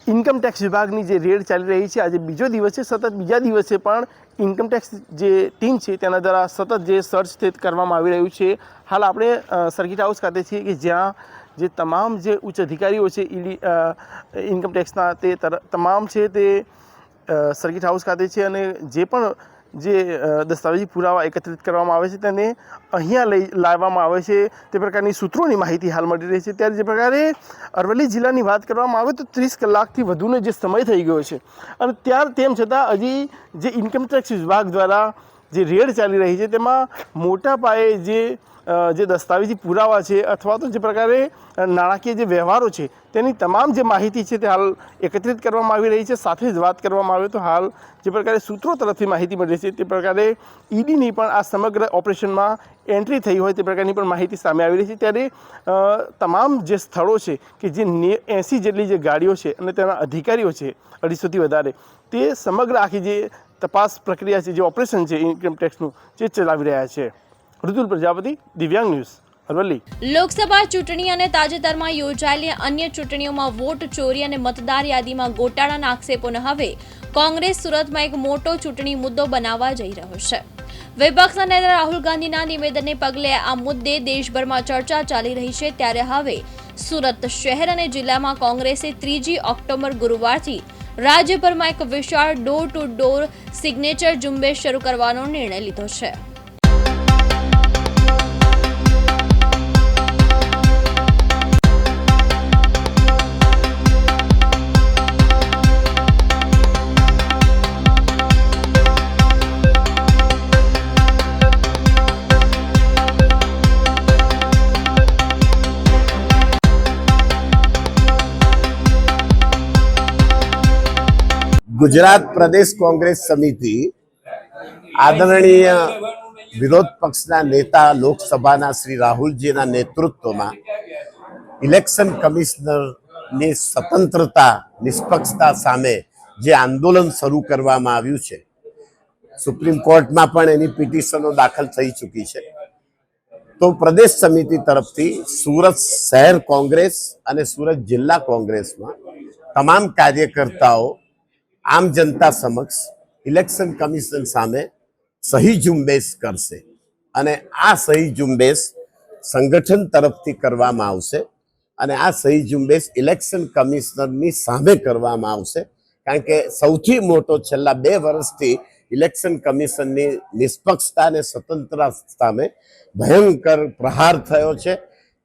ઇન્કમટેક્સ વિભાગની જે રેડ ચાલી રહી છે, આજે બીજો દિવસ છે. સતત બીજા દિવસે પણ ઇન્કમટેક્સ જે ટીમ છે તેના દ્વારા સતત જે સર્ચ તે કરવામાં આવી રહ્યું છે. હાલ આપણે સર્કિટ હાઉસ ખાતે છીએ કે જ્યાં જે તમામ જે ઉચ્ચ અધિકારીઓ છે ઇન્કમટેક્સના તે તમામ છે તે સર્કિટ હાઉસ ખાતે છે અને જે પણ જે દસ્તાવેજી પુરાવા એકત્રિત કરવામાં આવે છે તેને અહીંયા લઈ લાવવામાં આવે છે તે પ્રકારની સૂત્રોની માહિતી હાલ મળી રહી છે. ત્યારે જે પ્રકારે અરવલ્લી જિલ્લાની વાત કરવામાં આવે તો 30 કલાકથી વધુનો જે સમય થઈ ગયો છે અને તેમ છતાં હજી જે ઇન્કમટેક્સ વિભાગ દ્વારા જે રેડ ચાલી રહી છે તેમાં મોટા પાયે જે દસ્તાવેજી પુરાવા છે અથવા તો જે પ્રકારે નાણાકીય જે વ્યવહારો છે તેની તમામ જે માહિતી છે તે હાલ એકત્રિત કરવામાં આવી રહી છે. સાથે જ વાત કરવામાં આવે તો હાલ જે પ્રકારે સૂત્રો તરફથી માહિતી મળી છે તે પ્રકારે ઈડીની પણ આ સમગ્ર ઓપરેશનમાં એન્ટ્રી થઈ હોય તે પ્રકારની પણ માહિતી સામે આવી રહી છે. ત્યારે તમામ જે સ્થળો છે કે જે 80 જેટલી જે ગાડીઓ છે અને તેના અધિકારીઓ છે 250થી વધારે, તે સમગ્ર આખી જે તપાસ પ્રક્રિયા છે, જે ઓપરેશન છે ઇન્કમટેક્સનું, જે ચલાવી રહ્યા છે. ઋતુલ પ્રજાપતિ, દિવ્યાંગ ન્યૂઝ, અરવલ્લી. લોકસભા ચૂંટણી અને તાજેતરમાં યોજાયેલી અન્ય ચૂંટણીઓમાં વોટ ચોરી અને મતદાર યાદીમાં ગોટાળાના આક્ષેપોને હવે કોંગ્રેસ સુરતમાં એક મોટો ચૂંટણી મુદ્દો બનાવવા જઈ રહ્યો છે. વિપક્ષના નેતા રાહુલ ગાંધીના નિવેદનને પગલે આ મુદ્દે દેશભરમાં ચર્ચા ચાલી રહી છે. ત્યારે હવે સુરત શહેર અને જિલ્લામાં કોંગ્રેસે 3 ઓક્ટોબર ગુરુવારથી રાજ્યભરમાં એક વિશાળ ડોર ટુ ડોર સિગ્નેચર ઝુંબેશ શરૂ કરવાનો નિર્ણય લીધો છે. ગુજરાત પ્રદેશ કોંગ્રેસ સમિતિ આદરણીય વિરોધ પક્ષના નેતા લોકસભાના શ્રી રાહુલજીના નેતૃત્વમાં ઇલેક્શન કમિશનરની સ્વતંત્રતા નિષ્પક્ષતા સામે જે આંદોલન શરૂ કરવામાં આવ્યું છે, સુપ્રીમ કોર્ટમાં પણ એની પિટિશનો દાખલ થઈ ચૂકી છે. તો પ્રદેશ સમિતિ તરફથી સુરત શહેર કોંગ્રેસ અને સુરત જિલ્લા કોંગ્રેસમાં તમામ કાર્યકર્તાઓ આમ જનતા સમક્ષ ઇલેક્શન કમિશન સામે સહી ઝુંબેશ કરશે અને આ સહી ઝુંબેશ સંગઠન તરફથી કરવામાં આવશે અને આ સહી ઝુંબેશ ઇલેક્શન કમિશનરની સામે કરવામાં આવશે. કારણ કે સૌથી મોટો છેલ્લા 2 વર્ષથી ઇલેક્શન કમિશનની નિષ્પક્ષતા અને સ્વતંત્રતા સામે ભયંકર પ્રહાર થયો છે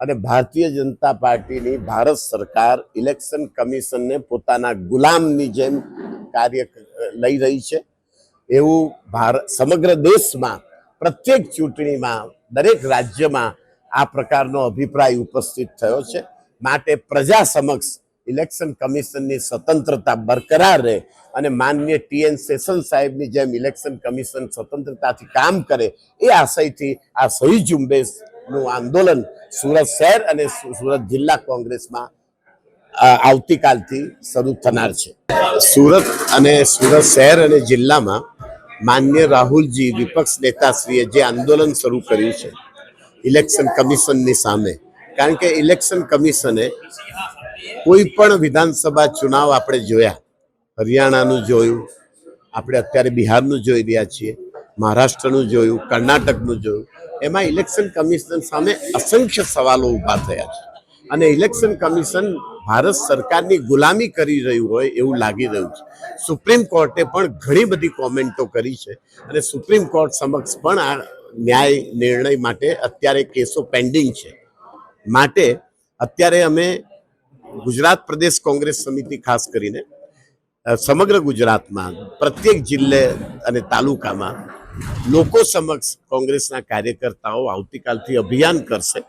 અને ભારતીય જનતા પાર્ટીની ભારત સરકાર ઇલેક્શન કમિશનને પોતાના ગુલામની જેમ કાર્ય લઈ રહી છે. એવું સમગ્ર દેશમાં પ્રત્યેક ચૂંટણીમાં દરેક રાજ્યમાં આ પ્રકારનો અભિપ્રાય ઉપસ્થિત થયો છે. માટે પ્રજા સમક્ષ ઇલેક્શન કમિશનની સ્વતંત્રતા બરકરાર રહે અને માનનીય TN સેશન સાહેબની જેમ ઇલેક્શન કમિશન સ્વતંત્રતાથી કામ કરે એ આશયથી આ સહી ઝુંબેશનું આંદોલન સુરત શહેર અને સુરત જિલ્લા કોંગ્રેસમાં આવતીકાલથી શરૂ થનાર છે. સુરત અને સુરત શહેર અને જિલ્લામાં માન્ય રાહુલજી વિપક્ષ નેતાશ્રીએ જે આંદોલન શરૂ કર્યું છે ઇલેક્શન કમિશનની સામે, કારણ કે ઇલેક્શન કમિશને કોઈ પણ વિધાનસભા ચુનાવ આપણે જોયા, હરિયાણાનું જોયું, આપણે અત્યારે બિહારનું જોઈ રહ્યા છીએ, મહારાષ્ટ્રનું જોયું, કર્ણાટકનું જોયું, એમાં ઇલેક્શન કમિશન સામે અસંખ્ય સવાલો ઊભા થયા છે અને ઇલેક્શન કમિશન ભારત સરકારની ગુલામી કરી રહ્યું હોય એવું લાગી રહ્યું છે. સુપ્રીમ કોર્ટે પણ ઘણી બધી કોમેન્ટો કરી છે અને સુપ્રીમ કોર્ટ સમક્ષ પણ આ ન્યાય નિર્ણય માટે અત્યારે કેસો પેન્ડિંગ છે. માટે અત્યારે અમે ગુજરાત પ્રદેશ કોંગ્રેસ સમિતિ ખાસ કરીને સમગ્ર ગુજરાતમાં પ્રત્યેક જિલ્લે અને તાલુકામાં લોકો સમક્ષ કોંગ્રેસના કાર્યકર્તાઓ આવતીકાલથી અભિયાન કરશે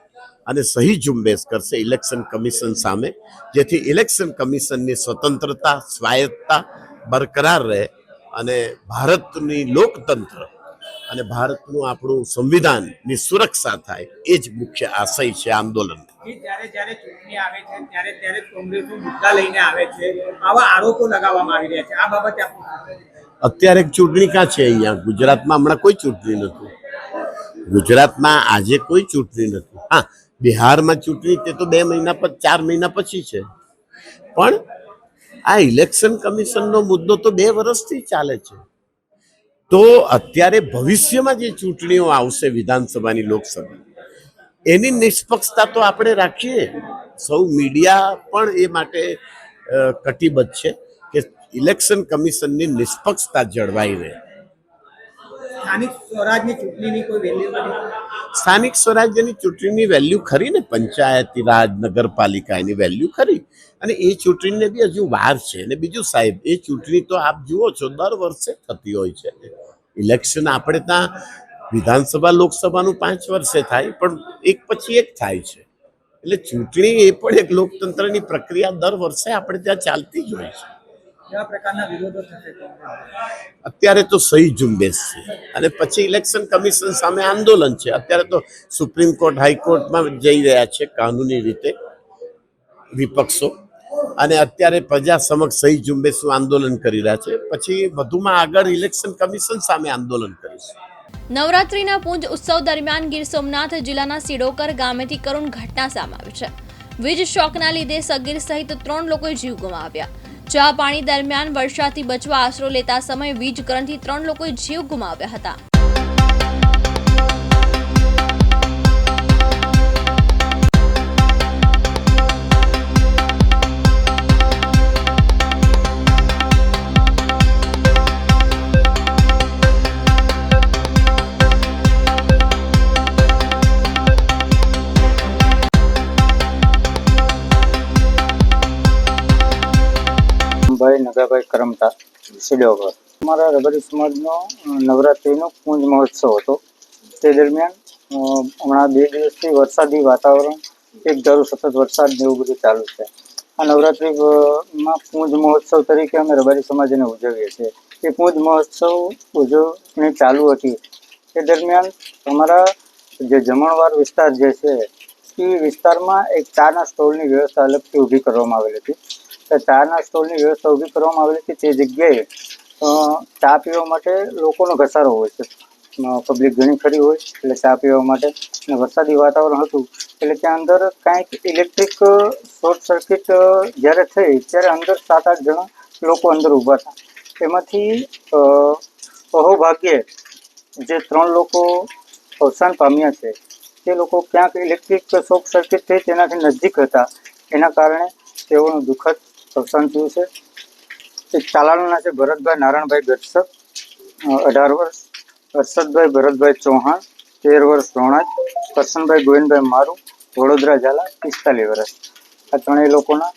અને સહી ઝુંબેશ કરશે ઇલેક્શન કમિશન સામે, જેથી ઇલેક્શન કમિશનની સ્વતંત્રતા સ્વાયત્તતા બરકરાર રહે અને ભારતની લોકતંત્ર અને ભારતનું આપણું સંવિધાનની સુરક્ષા થાય એ જ મુખ્ય આશય છે આંદોલન. જ્યારે ચૂંટણી આવે છે ત્યારે કોંગ્રેસનો મુદ્દા લઈને આવે છે, આવા આરોપો લગાવવામાં આવી રહ્યા છે, આ બાબતે અત્યારે ચૂંટણી ક્યાં છે? અહીંયા ગુજરાતમાં હમણાં કોઈ ચૂંટણી નથી. ગુજરાતમાં આજે કોઈ ચૂંટણી નથી. હા, બિહારમાં ચૂંટણી તે તો 2 મહિના 4 મહિના પછી છે. પણ આ ઇલેક્શન કમિશનનો મુદ્દો તો 2 વર્ષથી ચાલે છે. તો અત્યારે ભવિષ્યમાં જે ચૂંટણીઓ આવશે વિધાનસભાની, લોકસભા, એની નિષ્પક્ષતા તો આપણે રાખીએ. સૌ મીડિયા પણ એ માટે કટિબદ્ધ છે કે ઇલેક્શન કમિશનની નિષ્પક્ષતા જળવાઈ રહે. સ્થાનિક સ્વરાજની ચૂંટણીની કોઈ વેલ્યુ નથી? સ્થાનિક સ્વરાજ્યની ચૂંટણીની વેલ્યુ ખરી ને, પંચાયતી રાજ નગરપાલિકાની વેલ્યુ ખરી અને એ ચૂંટણીને બી હજુ વાર છે. અને બીજું સાહેબ, એ ચૂંટણી તો આપ જુઓ છો દર વર્ષે થતી હોય છે. ઇલેક્શન આપણે ત્યાં વિધાનસભા લોકસભાનું 5 વર્ષે થાય, પણ એક પછી એક થાય છે. એટલે ચૂંટણી એ પણ એક લોકતંત્રની પ્રક્રિયા દર વર્ષે આપણે ત્યાં ચાલતી જ હોય છે. અત્યારે તો સહી ઝુંબેશ છે અને પછી ઇલેક્શન કમિશન સામે આંદોલન છે. અત્યારે તો સુપ્રીમ કોર્ટ, હાઈકોર્ટમાં જઈ રહ્યા છે કાનૂની રીતે વિપક્ષો, અને અત્યારે પ્રજા સમક્ષ સહી ઝુંબેશનું આંદોલન કરી રહ્યા છે. પછી વધુમાં આગળ ઇલેક્શન કમિશન સામે આંદોલન કરીશું. નવરાત્રીના પૂંજ ઉત્સવ દરમિયાન ગીર સોમનાથ જિલ્લાના સિડોકર ગામેથી કરુણ ઘટના સામે આવી છે. વીજ શોકના લીધે સગીર સહિત 3 લોકોએ જીવ ગુમાવ્યા. ચા પાણી દરમિયાન વરસાદથી બચવા આશરો લેતા સમયે વીજ કરંટથી 3 લોકોએ જીવ ગુમાવ્યા હતા. ઈરાભાઈ કરમટા સિડોગર. અમારા રબારી સમાજનો નવરાત્રિનો પૂંજ મહોત્સવ હતો. તે દરમિયાન હમણાં 2 દિવસથી વરસાદી વાતાવરણ, એક ધારું સતત વરસાદ ને એવું બધું ચાલુ છે. આ નવરાત્રિમાં પૂંજ મહોત્સવ તરીકે અમે રબારી સમાજ એને ઉજવીએ છીએ. એ પૂંજ મહોત્સવ ઉજવણી ચાલુ હતી તે દરમિયાન અમારા જે જમણવાર વિસ્તાર જે છે એ વિસ્તારમાં એક ચાના સ્ટોલની વ્યવસ્થા અલગથી ઊભી કરવામાં આવેલી હતી. તો ચાના સ્ટોલની વ્યવસ્થા ઊભી કરવામાં આવેલી હતી તે જગ્યાએ ચા પીવા માટે લોકોનો ઘસારો હોય છે. પબ્લિક ઘણી ખરી હોય એટલે ચા પીવા માટે, અને વરસાદી વાતાવરણ હતું એટલે ત્યાં અંદર કાંઈક ઇલેક્ટ્રિક શોર્ટ સર્કિટ જ્યારે થઈ ત્યારે અંદર 7-8 જણા લોકો અંદર ઊભા હતા. એમાંથી અહોભાગ્યે જે 3 લોકો અવસાન પામ્યા છે તે લોકો ક્યાંક ઇલેક્ટ્રિક શોર્ટ સર્કિટ થઈ તેનાથી નજીક હતા, એના કારણે તેઓનું દુઃખદ અવસાન થયું છે. એક ચાલાણના છે ભરતભાઈ નારાયણભાઈ ગઢસર 18 વર્ષ, હર્ષદભાઈ ભરતભાઈ ચૌહાણ 13 વર્ષ ધોણાજ, કરશનભાઈ ગોવિંદભાઈ મારું વડોદરા ઝાલા 45 વર્ષ. આ 3 લોકોના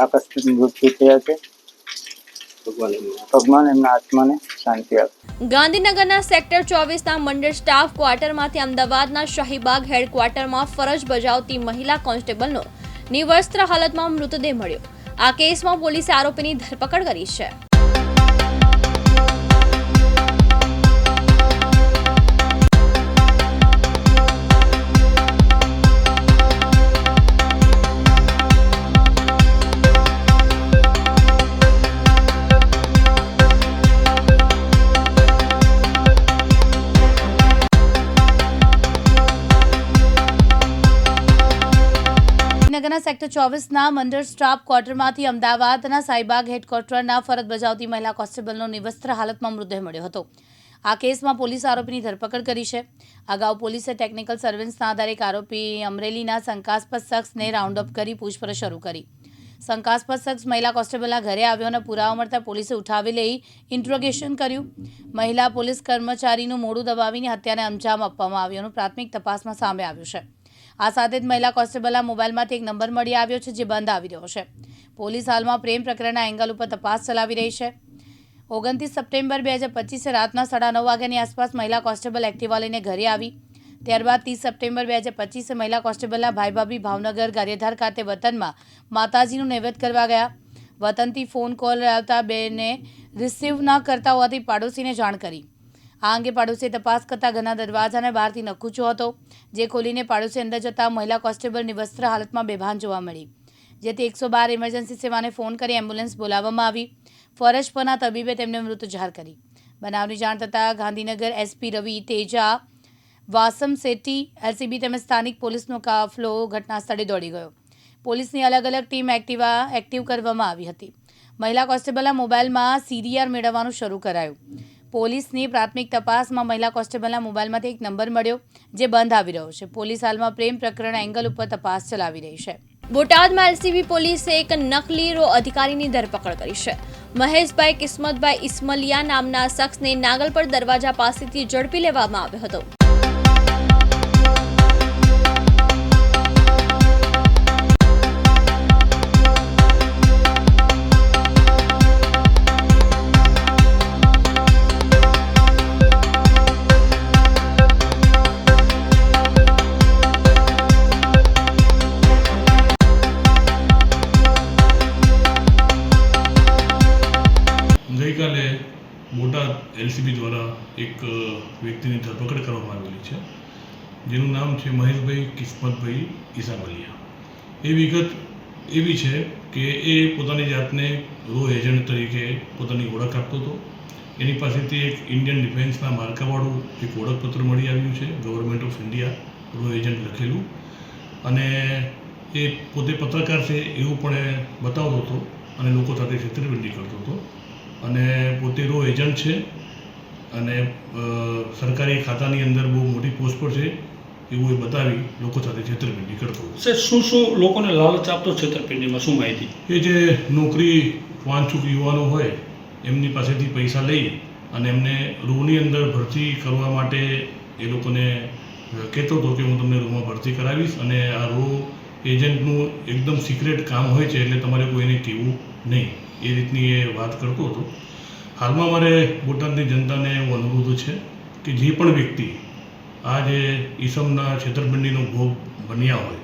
આકસ્મિક મૃત્યુ થયા છે. ભગવાન એમના આત્માને શાંતિ આપે. ગાંધીનગરના સેક્ટર 24ના મંડળ સ્ટાફ ક્વાર્ટરમાંથી અમદાવાદના શાહીબાગ હેડક્વાર્ટરમાં ફરજ બજાવતી મહિલા કોન્સ્ટેબલનો નિવસ્ત્ર હાલતમાં મૃતદેહ મળ્યો. આ કેસમાં પોલીસે આરોપીની ધરપકડ કરી છે. ગાંધીનગરના સેક્ટર 24ના મંડળ સ્ટાફ ક્વાર્ટરમાંથી અમદાવાદના સાઈબાગ હેડક્વાર્ટરના ફરજ બજાવતી મહિલા કોન્સ્ટેબલનો નિવસ્ત્ર હાલતમાં મૃતદેહ મળ્યો હતો. આ કેસમાં પોલીસે આરોપીની ધરપકડ કરી છે. અગાઉ પોલીસે ટેકનિકલ સર્વેલન્સના આધારે એક આરોપી અમરેલીના શંકાસ્પદ શખ્સને રાઉન્ડ અપ કરી પૂછપરછ શરૂ કરી. શંકાસ્પદ શખ્સ મહિલા કોન્સ્ટેબલના ઘરે આવ્યો અને પુરાવા મળતા પોલીસે ઉઠાવી લઈ ઇન્ટ્રોગેશન કર્યું. મહિલા પોલીસ કર્મચારીનું મોઢું દબાવીને હત્યાને અંજામ આપવામાં આવ્યોનું પ્રાથમિક તપાસમાં સામે આવ્યું છે. આ સાથે જ મહિલા કોન્સ્ટેબલના મોબાઈલમાંથી એક નંબર મળી આવ્યો છે જે બંધ આવી રહ્યો છે. પોલીસ હાલમાં પ્રેમ પ્રકરણના એંગલ ઉપર તપાસ ચલાવી રહી છે. 29 સપ્ટેમ્બર 2025 રાતના 9:30 વાગ્યાની આસપાસ મહિલા કોન્સ્ટેબલ એક્ટિવા લઈને ઘરે આવી. ત્યારબાદ 30 સપ્ટેમ્બર 2025 મહિલા કોન્સ્ટેબલના ભાઈ ભાભી ભાવનગર ગારિયાધાર ખાતે વતનમાં માતાજીનું નૈવેદ્ય કરવા ગયા. વતનથી ફોન કોલ આવતા બેને રિસીવ ન કરતા હોવાથી પાડોશીને જાણ કરી. આ અંગે પાડોશીએ તપાસ કરતા ઘરના દરવાજાને બહારથી નકુચો હતો, જે ખોલીને પાડોશી અંદર જતા મહિલા કોન્સ્ટેબલ નિવસ્ત્ર હાલતમાં બેભાન જોવા મળી, જેથી 112 ઇમરજન્સી સેવાને ફોન કરી એમ્બ્યુલન્સ બોલાવવામાં આવી. ફરજ પરના તબીબે તેમને મૃત જાહેર કરી. બનાવની જાણ થતાં ગાંધીનગર એસપી રવિ તેજા, વાસમ શેટ્ટી, એલસીબી તેમજ સ્થાનિક પોલીસનો કાફલો ઘટના સ્થળે દોડી ગયો. પોલીસની અલગ અલગ ટીમ એક્ટિવ કરવામાં આવી હતી. મહિલા કોન્સ્ટેબલના મોબાઈલમાં સીડીઆર મેળવવાનું શરૂ કરાયું. પોલીસની પ્રાથમિક તપાસમાં મહિલા કોન્સ્ટેબલના મોબાઈલમાંથી એક નંબર મળ્યો જે બંધ આવી રહ્યો છે. પોલીસ હાલમાં પ્રેમ પ્રકરણ એંગલ ઉપર તપાસ ચલાવી રહી છે. બોટાદમાં એલસીબી પોલીસે એક નકલી રો અધિકારીની ધરપકડ કરી છે. મહેશભાઈ કિસ્મતભાઈ ઇસ્મલિયા નામના શખ્સને નાગલપર દરવાજા પાસેથી ઝડપી લેવામાં આવ્યો હતો. ગઈકાલે બોટાદ એલસીબી દ્વારા એક વ્યક્તિની ધરપકડ કરવામાં આવેલી છે, જેનું નામ છે મહેશભાઈ કિસ્મતભાઈ ઈસાબલિયા. એ વિગત એવી છે કે એ પોતાની જાતને રો એજન્ટ તરીકે પોતાની ઓળખ આપતો હતો. એની પાસેથી એક ઇન્ડિયન ડિફેન્સના માર્કાવાળું એક ઓળખપત્ર મળી આવ્યું છે, ગવર્મેન્ટ ઓફ ઇન્ડિયા રો એજન્ટ લખેલું, અને એ પોતે પત્રકાર છે એવું પણ એ બતાવતો હતો અને લોકો સાથે છેતરપિંડી કરતો હતો, અને પોતે રો એજન્ટ છે અને સરકારી ખાતાની અંદર બહુ મોટી પોસ્ટ પર છે એવું એ બતાવી લોકો સાથે છેતરપિંડી કરતો હતો. શું લોકોને લાલચ આપતો છેતરપિંડીમાં શું માહિતી? એ જે નોકરી વાંચુક યુવાનો હોય એમની પાસેથી પૈસા લઈ અને એમને રોની અંદર ભરતી કરવા માટે એ લોકોને કહેતો હતો કે હું તમને રોમાં ભરતી કરાવીશ, અને આ રો એજન્ટનું એકદમ સિક્રેટ કામ હોય છે એટલે તમારે કોઈને કહેવું નહીં. એ રીતની એ વાત કરતો હતો. હાલમાં મારે બોટાદની જનતાને એવો અનુરોધ છે કે જે પણ વ્યક્તિ આ જે ઈસમના છેતરપિંડીનો ભોગ બન્યા હોય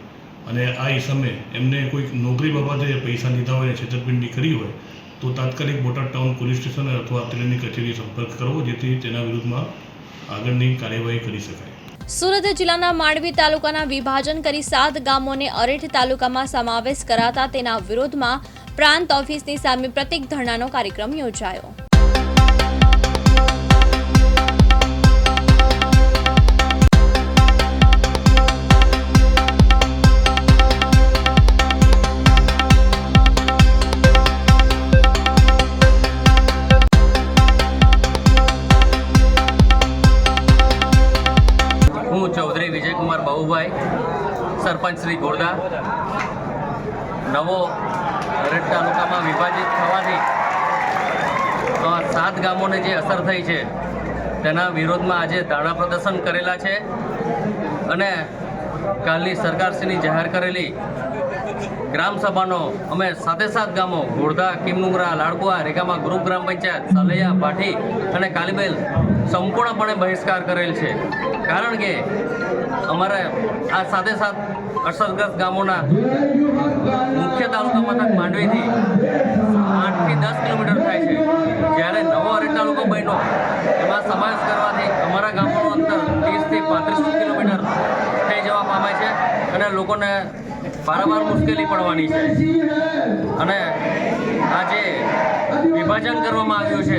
અને આ ઈસમે એમને કોઈક નોકરી બાબતે પૈસા લીધા હોય અને છેતરપિંડી કરી હોય તો તાત્કાલિક બોટાદ ટાઉન પોલીસ સ્ટેશન અથવા અત્રેની કચેરી સંપર્ક કરવો, જેથી તેના વિરુદ્ધમાં આગળની કાર્યવાહી કરી શકાય. સુરત જિલ્લાના માંડવી તાલુકાના વિભાજન કરી 7 ગામોને અરેઠ તાલુકામાં સમાવેશ કરાતા તેના વિરોધમાં પ્રાંત ઓફિસની સામે પ્રતીક ધરણાનો કાર્યક્રમ યોજાયો. હું ચૌધરી વિજયકુમાર બાબુભાઈ, સરપંચ શ્રી ગોરદા. નવો અરેઠ તાલુકામાં વિભાજિત થવાથી 7 ગામોને જે અસર થઈ છે તેના વિરોધમાં આજે ધરણા પ્રદર્શન કરેલા છે અને કાલની સરકારશ્રીની જાહેર કરેલી ગ્રામસભાનો અમે 7 ગામો ગોરધા, કિમનુંગરા, લાડકુવા, રેગામા ગ્રુપ ગ્રામ પંચાયત, સાલૈયા, ભાઠી અને કાલીબેલ સંપૂર્ણપણે બહિષ્કાર કરેલ છે. કારણ કે અમારે આ 7 અસરગ્રસ્ત ગામોના મુખ્ય તાલુકા મથક માંડવીથી 8 થી 10 કિલોમીટર થાય છે. જ્યારે નવો અરેઠ તાલુકો બન્યો એમાં સમાવેશ કરવાથી અમારા ગામોનું અંતર 30 થી 35 કિલોમીટર થઈ જવા પામે છે અને લોકોને વારંવાર મુશ્કેલી પડવાની છે. અને આ જે વિભાજન કરવામાં આવ્યું છે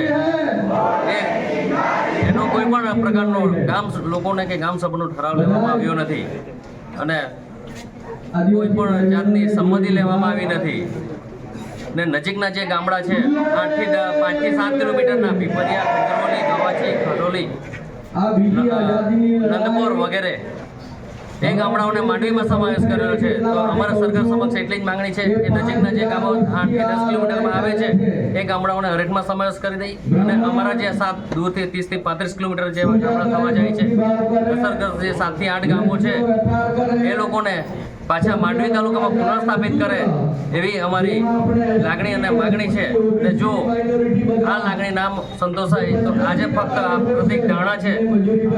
એનો કોઈ પણ પ્રકારનો ગામ લોકોને કે ગામ સભાનો ઠરાવ લેવામાં આવ્યો નથી અને કોઈ પણ જાતની સંમતિ લેવામાં આવી નથી. ને નજીકના જે ગામડા છે 5 થી 7 કિલોમીટરના પીપરિયા, ખંડરોલી, ગવાચી, ખડોલી, નંદપોર વગેરે એ ગામડાઓને માંડવીમાં સમાવેશ કરેલો છે. તો અમારા સરકાર સમક્ષ એટલી જ માંગણી છે કે નજીકના જે ગામો 8 થી 10 કિલોમીટરમાં આવે છે એ ગામડાઓને અરેઠમાં સમાવેશ કરી દઈ અને અમારા જે 7 દૂરથી 30 થી 35 કિલોમીટર જે ગામડા થવા જાય છે અસરગ્રસ્ત જે 7 થી 8 ગામો છે એ લોકોને પાછા માંડવી તાલુકામાં પુનઃસ્થાપિત કરે એવી અમારી લાગણી અને માગણી છે. અને જો આ લાગણી ના સંતોષાય તો આજે ફક્ત આ પ્રતિક ધરણા છે,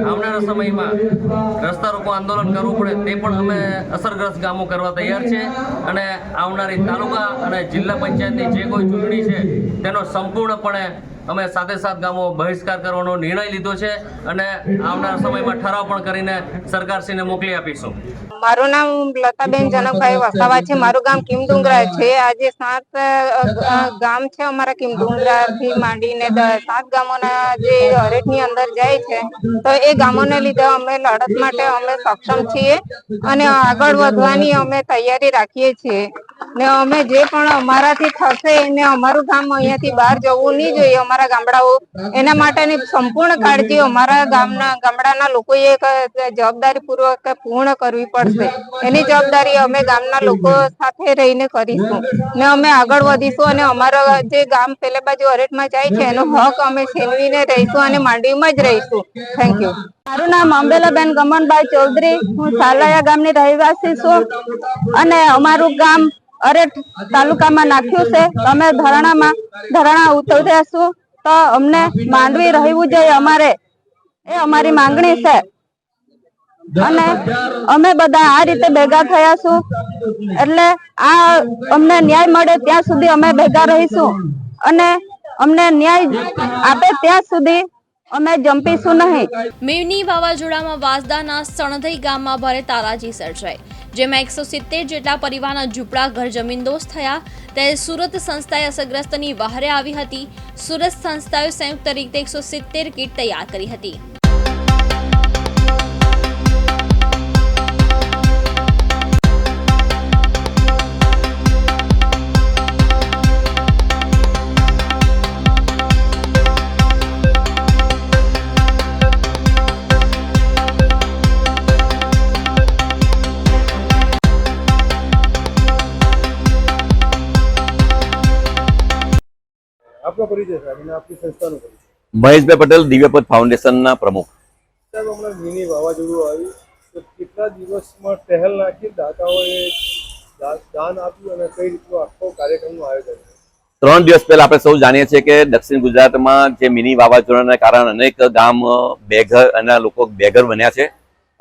આવનારા સમયમાં રસ્તા રોકો આંદોલન કરવું પડે તે પણ અમે અસરગ્રસ્ત ગામો કરવા તૈયાર છે. અને આવનારી તાલુકા અને જિલ્લા પંચાયતની જે કોઈ ચૂંટણી છે તેનો સંપૂર્ણપણે અમે 7 ગામો બહિષ્કાર કરવાનો નિર્ણય લીધો છે અને આવનારા સમયમાં ઠરાવ પણ કરીને સરકારશ્રીને મોકલી આપીશું. મારું નામ લતાબેન જનકભાઈ વસાવા છે. મારું ગામ કિમડુંગરા છે. આજે 7 ગામ છે અમારા કિમડુંગરાથી માંડીને 7 ગામોના જે અરેઠની અંદર જાય છે તો એ ગામોને લીધે અમે લડત માટે અમે સક્ષમ છીએ અને આગળ વધવાની અમે તૈયારી રાખીએ છીએ. ને અમે જે પણ અમારાથી થશે એને અમારું ગામ અહીંયાથી બહાર જવું નહીં જોઈએ. અમારા ગામડાઓ એના માટેની સંપૂર્ણ કાળજી અમારા ગામડાના લોકોએ જવાબદારી પૂર્વક પૂર્ણ કરવી પડશે. એની જવાબદારી અમે ગામના લોકો સાથે રહીને કરીશું ને અમે આગળ વધીશું અને અમારા જે ગામ પેલે બાજુ અરેઠમાં જાય છે એનો હક અમે છીનવીને રહીશું અને માંડવીમાં જ રહીશું. Thank you. મારું નામ અંબેલાબેન ગમનભાઈ ચૌધરી, હું સાલૈયા ગામની રહેવાસી છું અને અમારું ગામ અરેઠ તાલુકામાં નાખ્યું છે. અમે ધરણા ઉતર્યાશું તો અમને માંડવી રહેવું જોઈએ અમારે, એ અમારી માંગણી છે અને અમે બધા આ રીતે ભેગા થયા છું એટલે આ અમને ન્યાય મળે ત્યાં સુધી અમે ભેગા રહીશું અને અમને ન્યાય આપે ત્યાં સુધી અમે જંપીશું નહીં. મેવની વાવાઝોડામાં વાંસદાના સણધઈ ગામમાં ભારે તારાજી સર્જાઈ, જેમાં 170 જેટલા પરિવારના ઝૂંપડા ઘર જમીનદોસ્ત થયા. ત્યારે સુરત સંસ્થાએ અસરગ્રસ્તની વહારે આવી હતી. સુરત સંસ્થાએ સંયુક્ત રીતે 170 કીટ તૈયાર કરી હતી. આપનો પરિચય સાહેબ અને આપની સંસ્થાનો પરિચય. મહેશભાઈ પટેલ, દિવ્યપથ ફાઉન્ડેશનના પ્રમુખ. સાહેબ હમણાં મિની વાવાઝોડું આવ્યું તો કેટલા દિવસમાં ટહેલ નાખી દાતાઓએ દાન આપ્યું અને કઈ રીતનું આખો કાર્યક્રમનું આયોજન? 3 દિવસ પહેલા આપણે સૌ જાણીએ છીએ કે દક્ષિણ ગુજરાતમાં જે મિની વાવાઝોડાના કારણે અનેક ગામ બેઘર અને લોકો બેઘર બન્યા છે,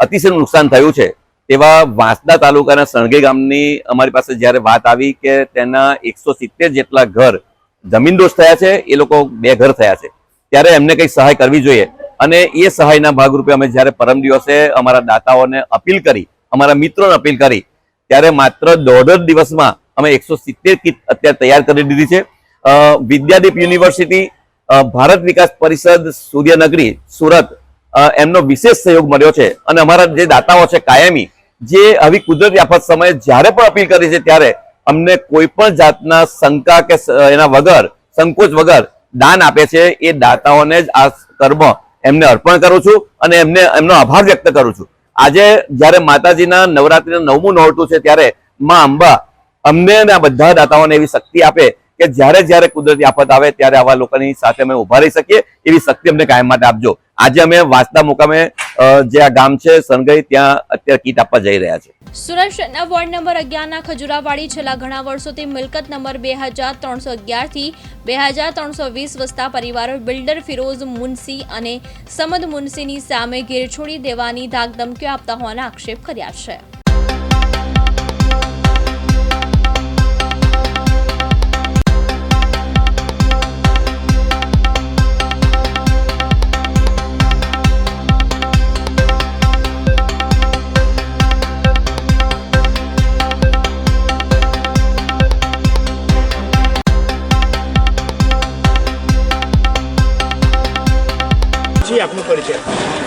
અતિશય નુકસાન થયું છે. તેવા વાંસદા તાલુકાના સણગી ગામની અમારી પાસે જ્યારે વાત આવી કે તેના 170 જેટલા ઘર જમીનદોસ્ત થયા છે, એ લોકો બેઘર થયા છે, ત્યારે એમને કંઈક સહાય કરવી જોઈએ. અને એ સહાયના ભાગરૂપે અમે જ્યારે પરમ દિવસે અમારા દાતાઓને અપીલ કરી, અમારા મિત્રોને અપીલ કરી, ત્યારે માત્ર 1.5 દિવસમાં અમે 170 કીટ અત્યારે તૈયાર કરી દીધી છે. વિદ્યાદીપ યુનિવર્સિટી, ભારત વિકાસ પરિષદ સૂર્યનગરી સુરત, એમનો વિશેષ સહયોગ મળ્યો છે. અને અમારા જે દાતાઓ છે કાયમી, જે આવી કુદરતી આફત સમયે જ્યારે પણ અપીલ કરી છે ત્યારે અમને કોઈ પણ જાતના શંકા કે એના વગર, સંકોચ વગર દાન આપે છે. એ દાતાઓને જ આ કર્મ એમને અર્પણ કરું છું અને એમનો આભાર વ્યક્ત કરું છું. આજે જ્યારે માતાજીના નવરાત્રીનું 9મું નોરતું છે ત્યારે માં અંબા અમને અને આ બધા દાતાઓને એવી શક્તિ આપે કે જ્યારે કુદરતી આફત આવે ત્યારે આવા લોકોની સાથે અમે ઉભા રહી શકીએ, એવી શક્તિ અમને કાયમ માટે આપજો. આજે અમે વાંસદા મુકામે જે આ ગામ છે સનગઈ, ત્યાં અત્યારે કીટ આપવા જઈ રહ્યા છે. સુરત શહેરના વોર્ડ નંબર 11ના ખજુરાવાડી છેલ્લા ઘણા વર્ષોથી મિલકત નંબર 2311 થી 2320 વસતા પરિવારો બિલ્ડર ફિરોઝ મુનસી અને સમદ મુનસીની સામે ઘેર છોડી દેવાની ધાકધમકીઓ આપતા હોવાના આક્ષેપ કર્યા છે.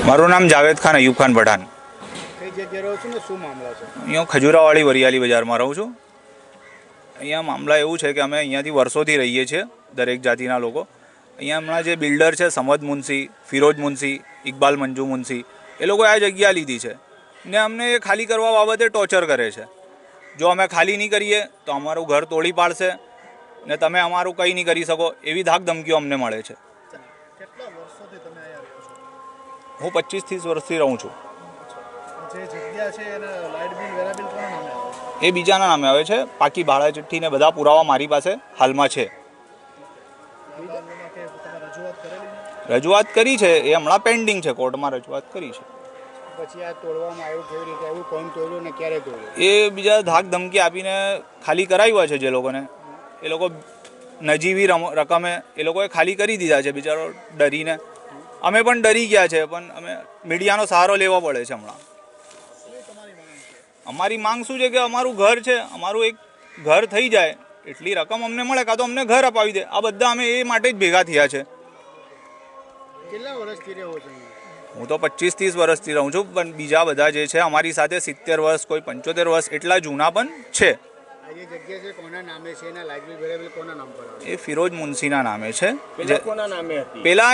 મારું નામ જાવેદ ખાન, અયુબ ખાન પઠાણ. કઈ જગ્યાએ રહો છો ને શું મામલા છે? અહીંયા ખજુરાવાડી વરિયાળી બજારમાં રહું છું. અહીંયા મામલા એવું છે કે અમે અહીંયાથી વર્ષોથી રહીએ છીએ, દરેક જાતિના લોકો. અહીંયા હમણાં જે બિલ્ડર છે સમદ મુનસી, ફિરોજ મુનસી, ઇકબાલ મંજુ મુનસી, એ લોકોએ આ જગ્યા લીધી છે ને અમને એ ખાલી કરવા બાબતે ટોર્ચર કરે છે. જો અમે ખાલી નહીં કરીએ તો અમારું ઘર તોડી પાડશે ને તમે અમારું કંઈ નહીં કરી શકો, એવી ધાક ધમકીઓ અમને મળે છે. હું 25-30 વર્ષથી રહું છું. એ બીજાના નામે આવે છે. પાકી ભાડા ચિઠ્ઠી ને બધા પુરાવા મારી પાસે હાલમાં છે. રજૂઆત કરી છે, એ હમણાં પેન્ડિંગ છે, કોર્ટમાં રજૂઆત કરી છે. એ બીજા ધાક ધમકી આપીને ખાલી કરાવ્યા છે જે લોકોને. એ લોકો નજીવી રકમે એ લોકોએ ખાલી કરી દીધા છે બિચારો ડરીને. અમે પણ ડરી ગયા છે, પણ અમે મીડિયાનો સહારો લેવો પડે છે હમણાં. અમારી માંગ શું છે કે અમારું ઘર છે, અમારું એક ઘર થઈ જાય એટલી રકમ અમને મળે, કાં તો અમને ઘર અપાવી દે. આ બધા અમે એ માટે જ ભેગા થયા છે. કેટલા વર્ષથી રહો છો? હું તો 25-30 વર્ષથી રહું છું, પણ બીજા બધા જે છે અમારી સાથે 70 વર્ષ, કોઈ 75 વર્ષ એટલા જૂના પણ છે. એ ફિરોજ મુનસીના નામે છે. પેલા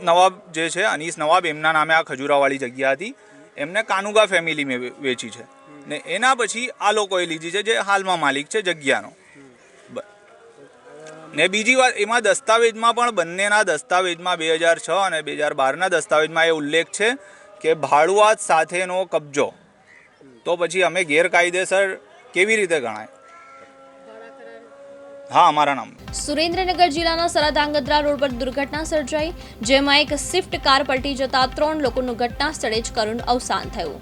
નવાબ જે છે અનીસ નવાબ, એમના નામે આ ખજુરાવાળી જગ્યા હતી. એમને કાનુગા ફેમિલી મેં વેચી છે ને એના પછી આ લોકોએ લીધી છે, જે હાલમાં માલિક છે જગ્યાનો. ને બીજી વાત, એમાં દસ્તાવેજમાં પણ બંનેના દસ્તાવેજમાં 2006 અને 2012ના દસ્તાવેજમાં એ ઉલ્લેખ છે કે ભાડુઆત સાથેનો કબજો. તો પછી અમે ગેરકાયદેસર કેવી રીતે ગણાય? હા, અમારા નામ. સુરેન્દ્રનગર જિલ્લાના સરા-ધાંગધ્રા રોડ પર દુર્ઘટના સર્જાઈ, જેમાં એક સ્વિફ્ટ કાર પલટી જતા 3 લોકોનું ઘટના સ્થળે જ કરુણ અવસાન થયું.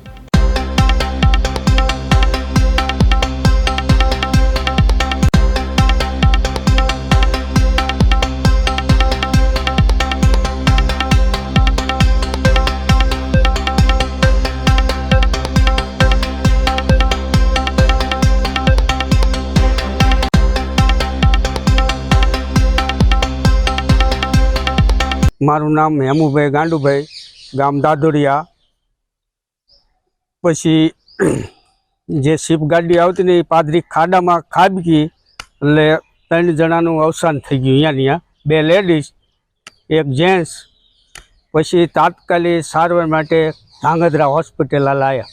મારું નામ હેમુભાઈ ગાંડુભાઈ, ગામ દાદોડિયા. પછી જે શિપ ગાડી આવતી ને એ પાદરી ખાડામાં ખાબકી એટલે 3 જણાનું અવસાન થઈ ગયું. અહીંયા 2 લેડીઝ, 1 જેન્ટ્સ. પછી તાત્કાલિક સારવાર માટે ધાંગધ્રા હોસ્પિટલ લાવ્યા.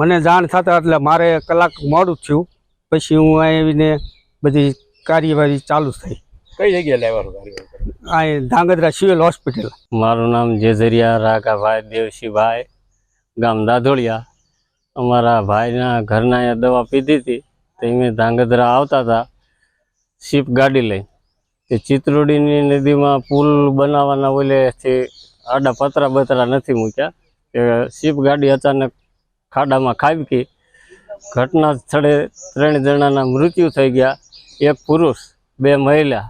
મને જાણ થતાં એટલે મારે કલાક મોડું થયું. પછી હું આવીને બધી કાર્યવાહી ચાલુ થઈ. કઈ જગ્યાએ લાવ્યા? આ ધાંગધ્રા સિવિલ હોસ્પિટલ. મારું નામ જેઝરિયા રાકાભાઈ દેવશીભાઈ, ગામ દાધોળિયા. અમારા ભાઈના ઘરના અહીંયા દવા પીધી હતી તો અમે ધાંગધ્રા આવતા હતા શિપ ગાડી લઈ તે ચિત્રોડીની નદીમાં પુલ બનાવવાના ઓલેથી આડા પતરા બતરા નથી મૂક્યા કે શિપ ગાડી અચાનક ખાડામાં ખાબકી. ઘટના સ્થળે 3 જણાના મૃત્યુ થઈ ગયા, 1 પુરુષ 2 મહિલા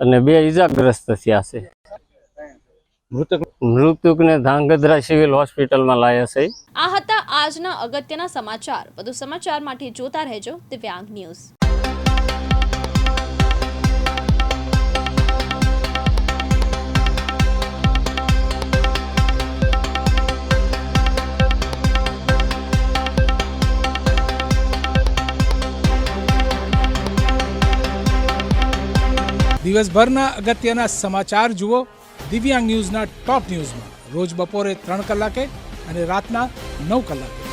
અને 2 ઈજાગ્રસ્ત થયા છે. મૃતકને ધાંગધ્રા સિવિલ હોસ્પિટલમાં લાયા છે. આ હતા આજના અગત્યના સમાચાર. વધુ સમાચાર માટે જોતા રહેજો દિવ્યાંગ ન્યૂઝ. દિવસભરના અગત્યના સમાચાર જુઓ દિવ્યાંગ ન્યૂઝના ટોપ ન્યૂઝમાં રોજ બપોરે 3 કલાકે અને રાતના 9 કલાકે.